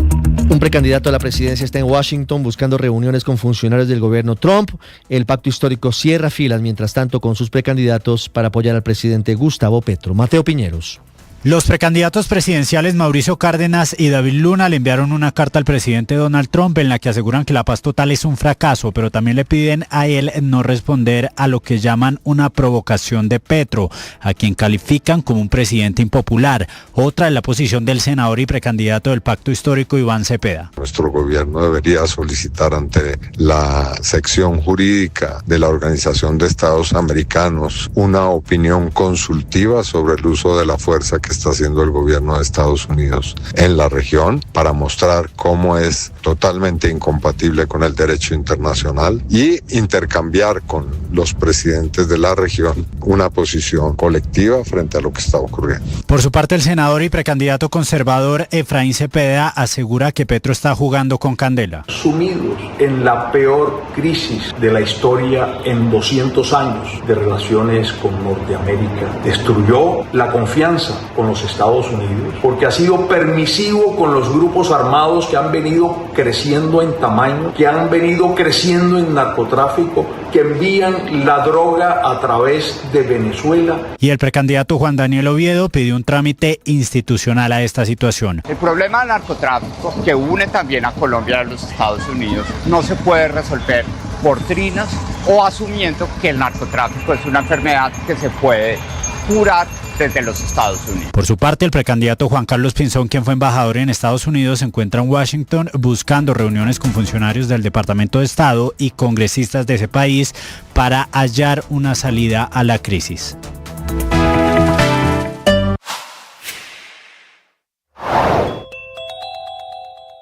Un precandidato a la presidencia está en Washington buscando reuniones con funcionarios del gobierno Trump. El pacto histórico cierra filas, mientras tanto, con sus precandidatos para apoyar al presidente Gustavo Petro. Mateo Piñeros. Los precandidatos presidenciales Mauricio Cárdenas y David Luna le enviaron una carta al presidente Donald Trump en la que aseguran que la paz total es un fracaso, pero también le piden a él no responder a lo que llaman una provocación de Petro, a quien califican como un presidente impopular. Otra es la posición del senador y precandidato del pacto histórico Iván Cepeda. Nuestro gobierno debería solicitar ante la sección jurídica de la Organización de Estados Americanos una opinión consultiva sobre el uso de la fuerza que está haciendo el gobierno de Estados Unidos en la región para mostrar cómo es totalmente incompatible con el derecho internacional y intercambiar con los presidentes de la región una posición colectiva frente a lo que está ocurriendo. Por su parte, el senador y precandidato conservador Efraín Cepeda asegura que Petro está jugando con candela. Sumidos en la peor crisis de la historia en 200 años de relaciones con Norteamérica, destruyó la confianza con los Estados Unidos, porque ha sido permisivo con los grupos armados que han venido creciendo en tamaño, que han venido creciendo en narcotráfico, que envían la droga a través de Venezuela. Y el precandidato Juan Daniel Oviedo pidió un trámite institucional a esta situación. El problema del narcotráfico, que une también a Colombia y a los Estados Unidos, no se puede resolver por trinas o asumiendo que el narcotráfico es una enfermedad que se puede curar desde los Estados Unidos. Por su parte, el precandidato Juan Carlos Pinzón, quien fue embajador en Estados Unidos, se encuentra en Washington buscando reuniones con funcionarios del Departamento de Estado y congresistas de ese país para hallar una salida a la crisis.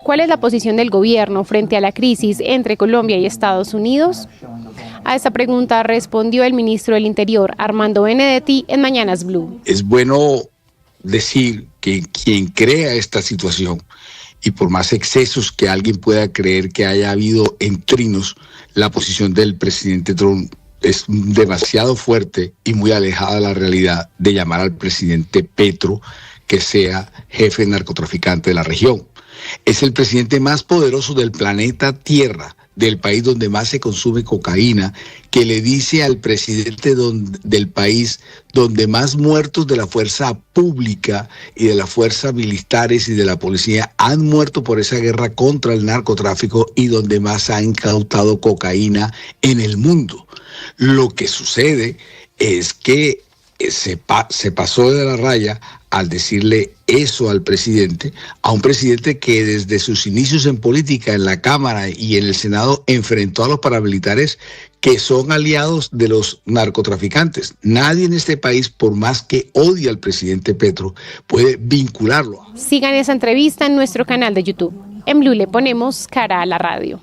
¿Cuál es la posición del gobierno frente a la crisis entre Colombia y Estados Unidos? A esta pregunta respondió el ministro del Interior, Armando Benedetti, en Mañanas Blue. Es bueno decir que quien crea esta situación, y por más excesos que alguien pueda creer que haya habido en trinos, la posición del presidente Trump es demasiado fuerte y muy alejada de la realidad de llamar al presidente Petro que sea jefe narcotraficante de la región. Es el presidente más poderoso del planeta Tierra, del país donde más se consume cocaína, que le dice al presidente del país donde más muertos de la fuerza pública y de las fuerzas militares y de la policía han muerto por esa guerra contra el narcotráfico y donde más ha incautado cocaína en el mundo. Lo que sucede es que se pasó de la raya al decirle eso al presidente, a un presidente que desde sus inicios en política, en la Cámara y en el Senado, enfrentó a los paramilitares que son aliados de los narcotraficantes. Nadie en este país, por más que odie al presidente Petro, puede vincularlo. Sigan esa entrevista en nuestro canal de YouTube. En Blue le ponemos cara a la radio.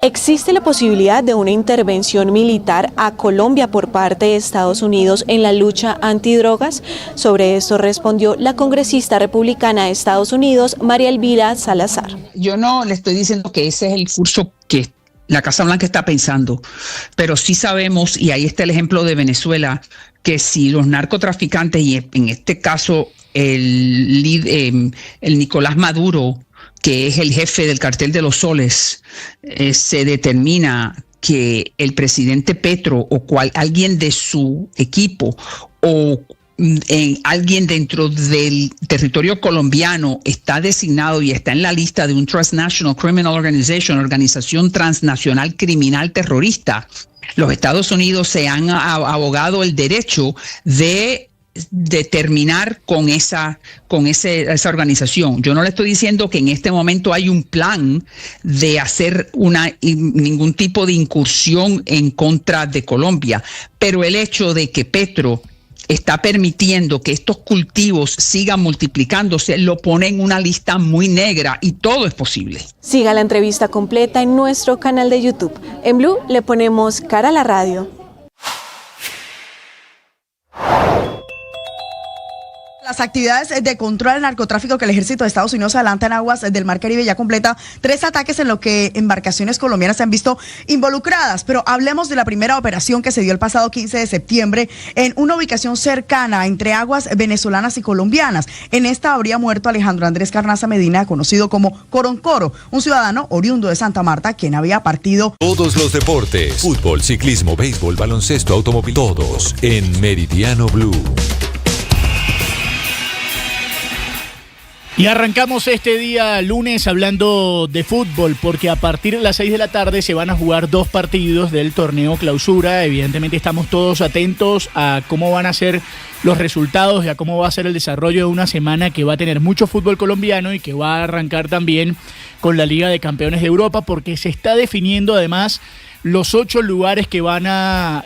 ¿Existe la posibilidad de una intervención militar a Colombia por parte de Estados Unidos en la lucha antidrogas? Sobre esto respondió la congresista republicana de Estados Unidos, María Elvira Salazar. Yo no le estoy diciendo que ese es el curso que la Casa Blanca está pensando, pero sí sabemos, y ahí está el ejemplo de Venezuela, que si los narcotraficantes, y en este caso el Nicolás Maduro, que es el jefe del cartel de los soles, se determina que el presidente Petro o alguien de su equipo o alguien dentro del territorio colombiano está designado y está en la lista de un Transnational Criminal Organization, organización transnacional criminal terrorista, los Estados Unidos se han abogado el derecho de determinar con esa organización. Yo no le estoy diciendo que en este momento hay un plan de hacer ningún tipo de incursión en contra de Colombia, pero el hecho de que Petro está permitiendo que estos cultivos sigan multiplicándose lo pone en una lista muy negra y todo es posible. Siga la entrevista completa en nuestro canal de YouTube. En Blue le ponemos cara a la radio. Las actividades de control al narcotráfico que el ejército de Estados Unidos adelanta en aguas del Mar Caribe ya completa 3 ataques en lo que embarcaciones colombianas se han visto involucradas. Pero hablemos de la primera operación que se dio el pasado 15 de septiembre en una ubicación cercana entre aguas venezolanas y colombianas. En esta habría muerto Alejandro Andrés Carnaza Medina, conocido como Coroncoro, un ciudadano oriundo de Santa Marta quien había partido. Todos los deportes, fútbol, ciclismo, béisbol, baloncesto, automóvil, todos en Meridiano Blue. Y arrancamos este día lunes hablando de fútbol, porque a partir de las 6 de la tarde se van a jugar 2 partidos del torneo clausura. Evidentemente estamos todos atentos a cómo van a ser los resultados y a cómo va a ser el desarrollo de una semana que va a tener mucho fútbol colombiano y que va a arrancar también con la Liga de Campeones de Europa, porque se está definiendo además los 8 lugares que van a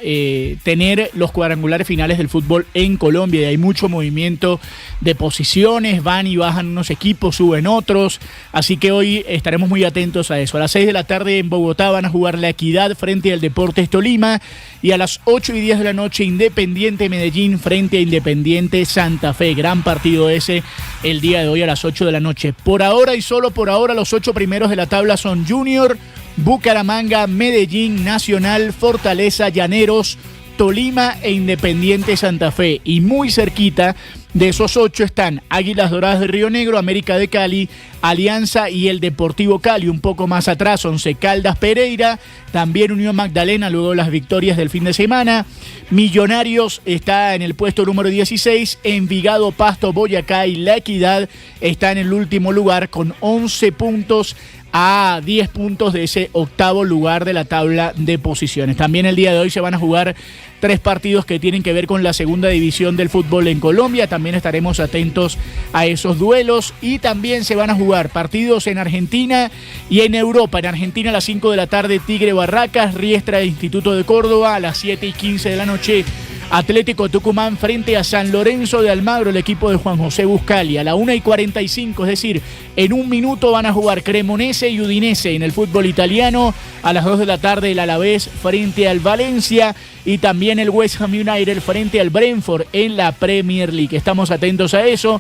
tener los cuadrangulares finales del fútbol en Colombia. Y hay mucho movimiento de posiciones, van y bajan unos equipos, suben otros, así que hoy estaremos muy atentos a eso. A las 6 de la tarde en Bogotá van a jugar La Equidad frente al Deportes Tolima, y a las 8:10 de la noche Independiente Medellín frente a Independiente Santa Fe. Gran partido ese el día de hoy a las 8 de la noche. Por ahora y solo por ahora los 8 primeros de la tabla son Junior, Bucaramanga, Medellín, Nacional, Fortaleza, Llaneros, Tolima e Independiente Santa Fe. Y muy cerquita de esos 8 están Águilas Doradas de Río Negro, América de Cali, Alianza y el Deportivo Cali. Un poco más atrás, Once Caldas, Pereira, también Unión Magdalena luego de las victorias del fin de semana. Millonarios está en el puesto número 16, Envigado, Pasto, Boyacá y La Equidad está en el último lugar con 11 puntos a 10 puntos de ese 8º lugar de la tabla de posiciones. También el día de hoy se van a jugar 3 partidos que tienen que ver con la segunda división del fútbol en Colombia. También estaremos atentos a esos duelos, y también se van a jugar partidos en Argentina y en Europa. En Argentina a las 5 de la tarde Tigre Barracas, Riestra de Instituto de Córdoba. A las 7:15 de la noche Atlético Tucumán frente a San Lorenzo de Almagro, el equipo de Juan José Buscali. A la 1:45, es decir, en un minuto van a jugar Cremonese y Udinese en el fútbol italiano. A las 2 de la tarde el Alavés frente al Valencia, y también el West Ham United frente al Brentford en la Premier League. Estamos atentos a eso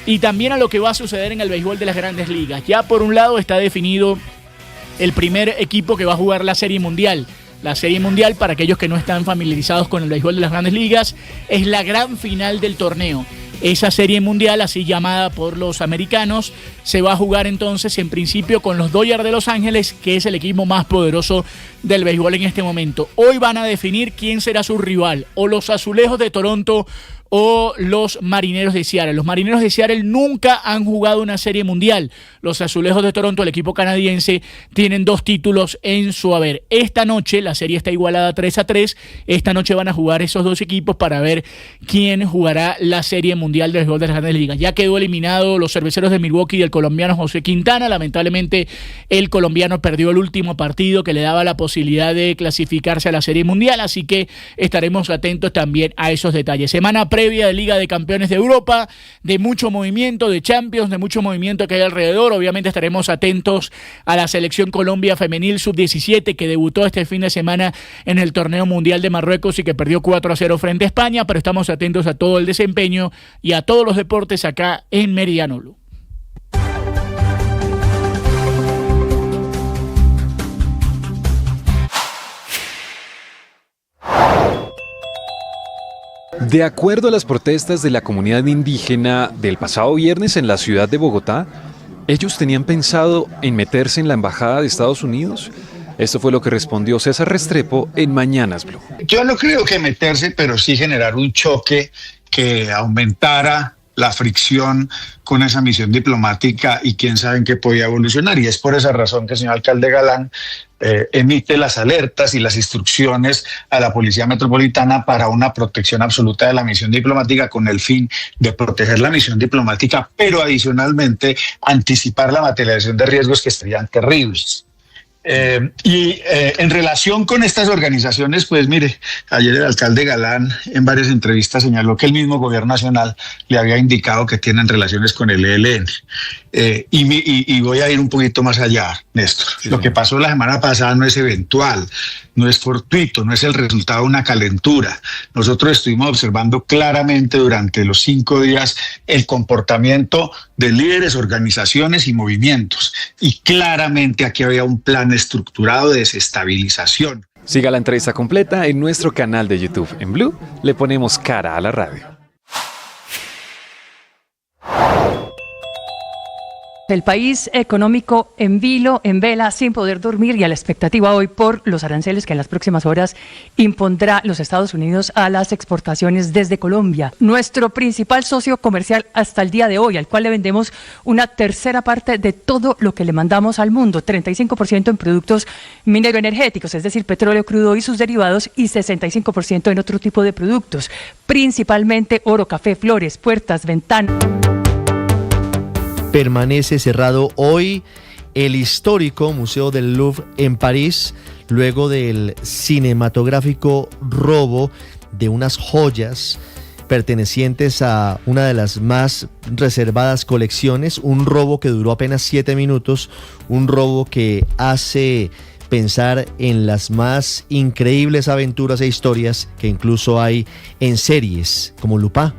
y también a lo que va a suceder en el béisbol de las Grandes Ligas. Ya por un lado está definido el primer equipo que va a jugar la Serie Mundial. La Serie Mundial, para aquellos que no están familiarizados con el béisbol de las Grandes Ligas, es la gran final del torneo. Esa Serie Mundial, así llamada por los americanos, se va a jugar entonces en principio con los Dodgers de Los Ángeles, que es el equipo más poderoso del béisbol en este momento. Hoy van a definir quién será su rival, o los Azulejos de Toronto o los Marineros de Seattle. Los Marineros de Seattle nunca han jugado una serie mundial. Los Azulejos de Toronto, el equipo canadiense, tienen 2 títulos en su haber. Esta noche la serie está igualada 3-3. Esta noche van a jugar esos 2 equipos para ver quién jugará la serie mundial del béisbol de las Grandes Ligas. Ya quedó eliminado los Cerveceros de Milwaukee y el colombiano José Quintana. Lamentablemente el colombiano perdió el último partido que le daba la posibilidad de clasificarse a la serie mundial, así que estaremos atentos también a esos detalles. Semana previa de Liga de Campeones de Europa, de mucho movimiento, de Champions, de mucho movimiento que hay alrededor. Obviamente estaremos atentos a la selección Colombia femenil sub-17 que debutó este fin de semana en el torneo mundial de Marruecos y que perdió 4-0 frente a España, pero estamos atentos a todo el desempeño y a todos los deportes acá en Meridiano Blue. De acuerdo a las protestas de la comunidad indígena del pasado viernes en la ciudad de Bogotá, ellos tenían pensado en meterse en la embajada de Estados Unidos. Esto fue lo que respondió César Restrepo en Mañanas Blue. Yo no creo que meterse, pero sí generar un choque que aumentara la fricción con esa misión diplomática y quién sabe en qué podía evolucionar. Y es por esa razón que el señor alcalde Galán emite las alertas y las instrucciones a la Policía Metropolitana para una protección absoluta de la misión diplomática con el fin de proteger la misión diplomática, pero adicionalmente anticipar la materialización de riesgos que serían terribles. En relación con estas organizaciones, pues mire, ayer el alcalde Galán en varias entrevistas señaló que el mismo gobierno nacional le había indicado que tienen relaciones con el ELN. Y voy a ir un poquito más allá, Néstor. Sí, lo que pasó la semana pasada no es eventual, no es fortuito, no es el resultado de una calentura. Nosotros estuvimos observando claramente durante los 5 días el comportamiento de líderes, organizaciones y movimientos. Y claramente aquí había un plan estructurado de desestabilización. Siga la entrevista completa en nuestro canal de YouTube. En Blue le ponemos cara a la radio. El país económico en vilo, en vela, sin poder dormir y a la expectativa hoy por los aranceles que en las próximas horas impondrá los Estados Unidos a las exportaciones desde Colombia. Nuestro principal socio comercial hasta el día de hoy, al cual le vendemos una tercera parte de todo lo que le mandamos al mundo, 35% en productos mineroenergéticos, es decir, petróleo crudo y sus derivados, y 65% en otro tipo de productos, principalmente oro, café, flores, puertas, ventanas. Permanece cerrado hoy el histórico Museo del Louvre en París, luego del cinematográfico robo de unas joyas pertenecientes a una de las más reservadas colecciones, un robo que duró apenas 7 minutos, un robo que hace pensar en las más increíbles aventuras e historias que incluso hay en series como Lupin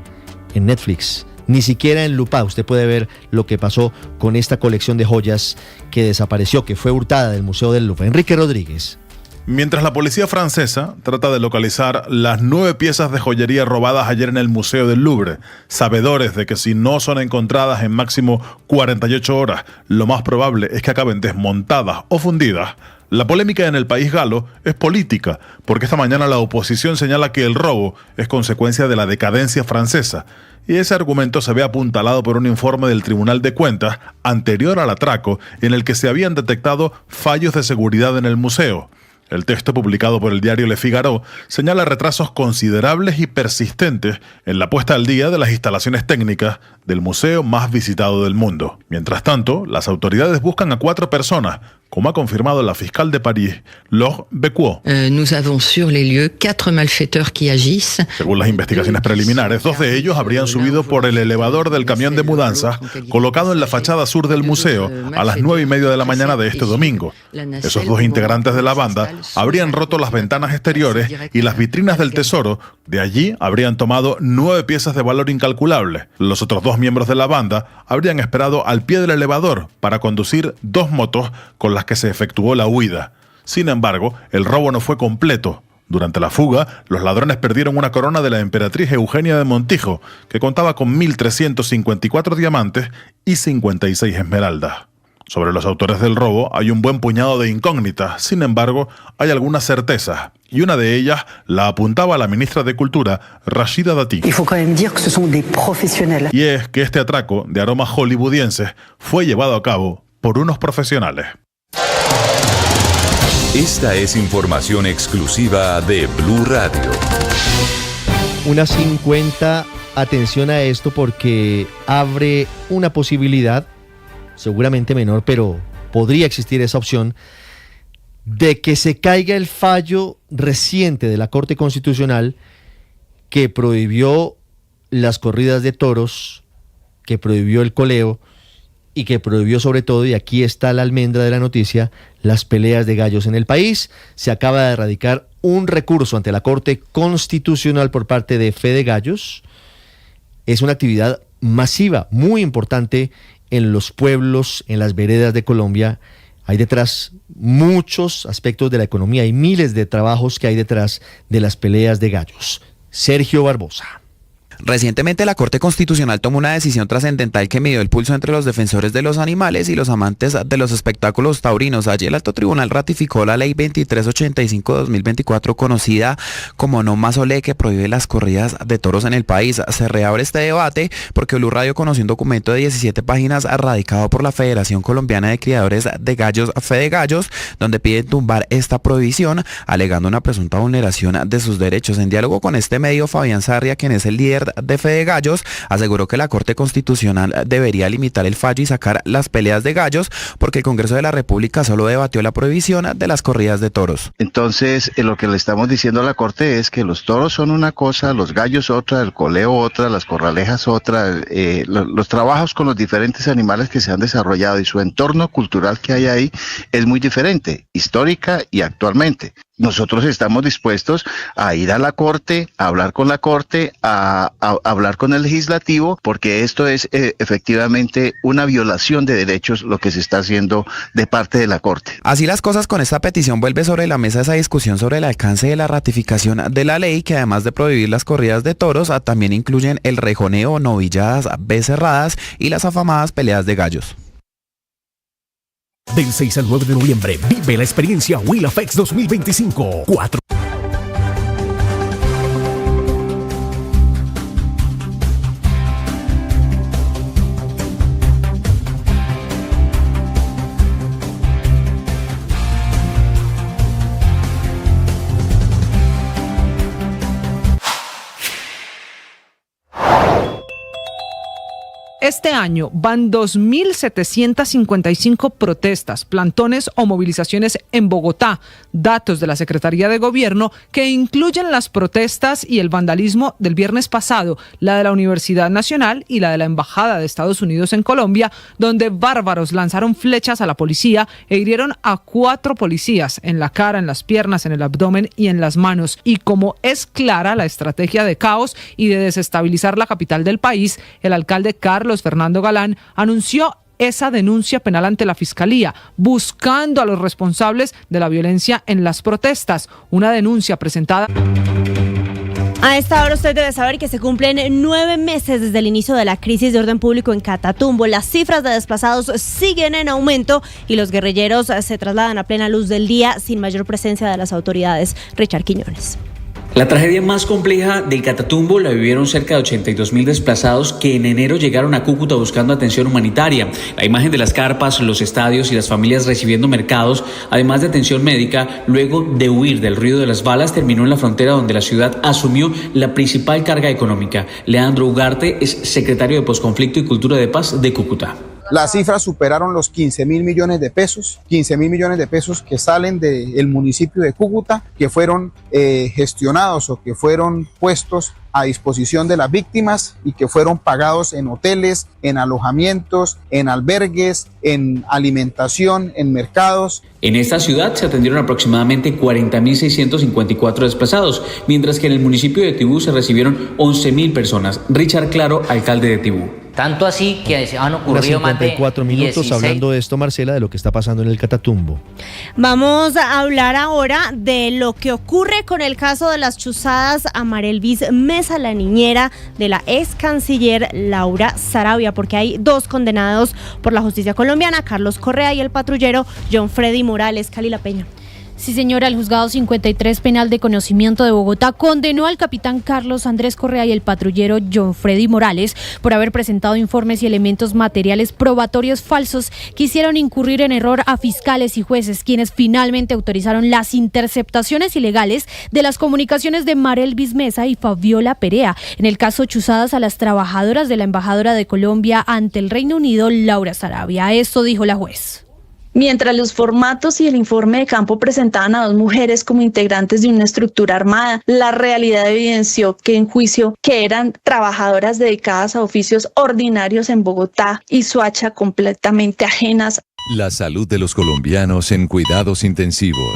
en Netflix. Ni siquiera en Lupin usted puede ver lo que pasó con esta colección de joyas que desapareció, que fue hurtada del Museo del Louvre. Enrique Rodríguez. Mientras la policía francesa trata de localizar las 9 piezas de joyería robadas ayer en el Museo del Louvre, sabedores de que si no son encontradas en máximo 48 horas, lo más probable es que acaben desmontadas o fundidas, la polémica en el país galo es política, porque esta mañana la oposición señala que el robo es consecuencia de la decadencia francesa, y ese argumento se ve apuntalado por un informe del Tribunal de Cuentas anterior al atraco en el que se habían detectado fallos de seguridad en el museo. El texto publicado por el diario Le Figaro señala retrasos considerables y persistentes en la puesta al día de las instalaciones técnicas del museo más visitado del mundo. Mientras tanto, las autoridades buscan a 4 personas, como ha confirmado la fiscal de París, Laure Becquot. Nous avons sur les lieux 4 malfaiteurs qui agissent. Según las investigaciones preliminares, 2 de ellos habrían subido por el elevador del camión de mudanzas colocado en la fachada sur del museo a las 9:30 de la mañana de este domingo. Esos 2 integrantes de la banda habrían roto las ventanas exteriores y las vitrinas del tesoro. De allí habrían tomado 9 piezas de valor incalculable. Los otros 2 miembros de la banda habrían esperado al pie del elevador para conducir 2 motos con las que se efectuó la huida. Sin embargo, el robo no fue completo. Durante la fuga, los ladrones perdieron una corona de la emperatriz Eugenia de Montijo, que contaba con 1.354 diamantes y 56 esmeraldas. Sobre los autores del robo hay un buen puñado de incógnitas, sin embargo, hay algunas certezas, y una de ellas la apuntaba la ministra de Cultura, Rashida Dati. Y es que este atraco de aromas hollywoodienses fue llevado a cabo por unos profesionales. Esta es información exclusiva de Blue Radio. Unas 50, atención a esto porque abre una posibilidad, seguramente menor, pero podría existir esa opción, de que se caiga el fallo reciente de la Corte Constitucional que prohibió las corridas de toros, que prohibió el coleo y que prohibió sobre todo, y aquí está la almendra de la noticia, las peleas de gallos en el país. Se acaba de erradicar un recurso ante la Corte Constitucional por parte de Fede Gallos. Es una actividad masiva, muy importante en los pueblos, en las veredas de Colombia. Hay detrás muchos aspectos de la economía, hay miles de trabajos que hay detrás de las peleas de gallos. Sergio Barbosa. Recientemente la Corte Constitucional tomó una decisión trascendental que midió el pulso entre los defensores de los animales y los amantes de los espectáculos taurinos. Allí el alto tribunal ratificó la ley 2385-2024, conocida como No Más Olé, que prohíbe las corridas de toros en el país. Se reabre este debate porque Blue Radio conoció un documento de 17 páginas radicado por la Federación Colombiana de Criadores de Gallos, Fede Gallos, donde piden tumbar esta prohibición, alegando una presunta vulneración de sus derechos. En diálogo con este medio, Fabián Sarria, quien es el líder de Fede Gallos, aseguró que la Corte Constitucional debería limitar el fallo y sacar las peleas de gallos porque el Congreso de la República solo debatió la prohibición de las corridas de toros. Entonces, lo que le estamos diciendo a la Corte es que los toros son una cosa, los gallos otra, el coleo otra, las corralejas otra, los trabajos con los diferentes animales que se han desarrollado y su entorno cultural que hay ahí es muy diferente, histórica y actualmente. Nosotros estamos dispuestos a ir a la Corte, a hablar con la Corte, a hablar con el Legislativo, porque esto es efectivamente una violación de derechos lo que se está haciendo de parte de la Corte. Así las cosas, con esta petición vuelve sobre la mesa esa discusión sobre el alcance de la ratificación de la ley, que además de prohibir las corridas de toros, también incluyen el rejoneo, novilladas, becerradas y las afamadas peleas de gallos. Del 6 al 9 de noviembre, vive la experiencia WillAfex 2025. 4. Este año van 2.755 protestas, plantones o movilizaciones en Bogotá, datos de la Secretaría de Gobierno que incluyen las protestas y el vandalismo del viernes pasado, la de la Universidad Nacional y la de la Embajada de Estados Unidos en Colombia, donde bárbaros lanzaron flechas a la policía e hirieron a 4 policías en la cara, en las piernas, en el abdomen y en las manos. Y como es clara la estrategia de caos y de desestabilizar la capital del país, el alcalde Carlos Fernando Galán anunció esa denuncia penal ante la Fiscalía, buscando a los responsables de la violencia en las protestas. Una denuncia presentada. A esta hora usted debe saber que se cumplen 9 meses desde el inicio de la crisis de orden público en Catatumbo. Las cifras de desplazados siguen en aumento y los guerrilleros se trasladan a plena luz del día sin mayor presencia de las autoridades. Richard Quiñones. La tragedia más compleja del Catatumbo la vivieron cerca de 82.000 desplazados que en enero llegaron a Cúcuta buscando atención humanitaria. La imagen de las carpas, los estadios y las familias recibiendo mercados, además de atención médica, luego de huir del ruido de las balas, terminó en la frontera donde la ciudad asumió la principal carga económica. Leandro Ugarte es secretario de Posconflicto y Cultura de Paz de Cúcuta. Las cifras superaron los 15.000 millones de pesos, 15.000 millones de pesos que salen del municipio de Cúcuta, que fueron gestionados o que fueron puestos a disposición de las víctimas y que fueron pagados en hoteles, en alojamientos, en albergues, en alimentación, en mercados. En esta ciudad se atendieron aproximadamente 40.654 desplazados, mientras que en el municipio de Tibú se recibieron 11.000 personas. Richard Claro, alcalde de Tibú. Tanto así que se han ocurrido más de 54 minutos 16... hablando de esto, Marcela, de lo que está pasando en el Catatumbo. Vamos a hablar ahora de lo que ocurre con el caso de las chuzadas a Marelvis Mesa, la niñera de la ex canciller Laura Sarabia, porque hay 2 condenados por la justicia colombiana, Carlos Correa y el patrullero John Freddy Morales. Cali La Peña. Sí, señora, el juzgado 53 penal de conocimiento de Bogotá condenó al capitán Carlos Andrés Correa y el patrullero John Freddy Morales por haber presentado informes y elementos materiales probatorios falsos que hicieron incurrir en error a fiscales y jueces, quienes finalmente autorizaron las interceptaciones ilegales de las comunicaciones de Marelvis Mesa y Fabiola Perea en el caso chuzadas a las trabajadoras de la embajadora de Colombia ante el Reino Unido, Laura Sarabia. Esto dijo la juez. Mientras los formatos y el informe de campo presentaban a 2 mujeres como integrantes de una estructura armada, la realidad evidenció que en juicio que eran trabajadoras dedicadas a oficios ordinarios en Bogotá y Soacha completamente ajenas. La salud de los colombianos en cuidados intensivos.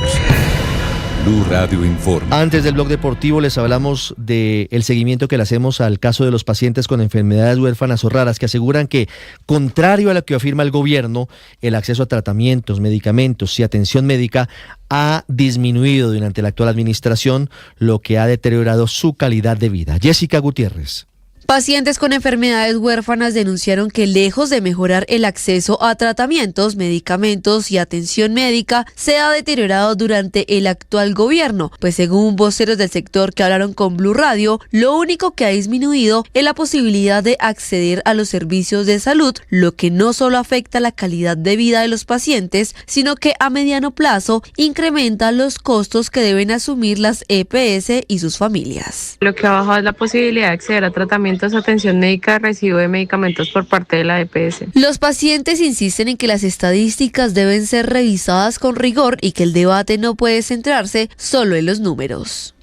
Blue Radio informa. Antes del blog deportivo les hablamos del seguimiento que le hacemos al caso de los pacientes con enfermedades huérfanas o raras que aseguran que, contrario a lo que afirma el gobierno, el acceso a tratamientos, medicamentos y atención médica ha disminuido durante la actual administración, lo que ha deteriorado su calidad de vida. Jessica Gutiérrez. Pacientes con enfermedades huérfanas denunciaron que lejos de mejorar el acceso a tratamientos, medicamentos y atención médica, se ha deteriorado durante el actual gobierno, pues según voceros del sector que hablaron con Blue Radio, lo único que ha disminuido es la posibilidad de acceder a los servicios de salud, lo que no solo afecta la calidad de vida de los pacientes, sino que a mediano plazo incrementa los costos que deben asumir las EPS y sus familias. Lo que ha bajado es la posibilidad de acceder a tratamientos, atención médica, recibo de medicamentos por parte de la EPS. Los pacientes insisten en que las estadísticas deben ser revisadas con rigor y que el debate no puede centrarse solo en los números.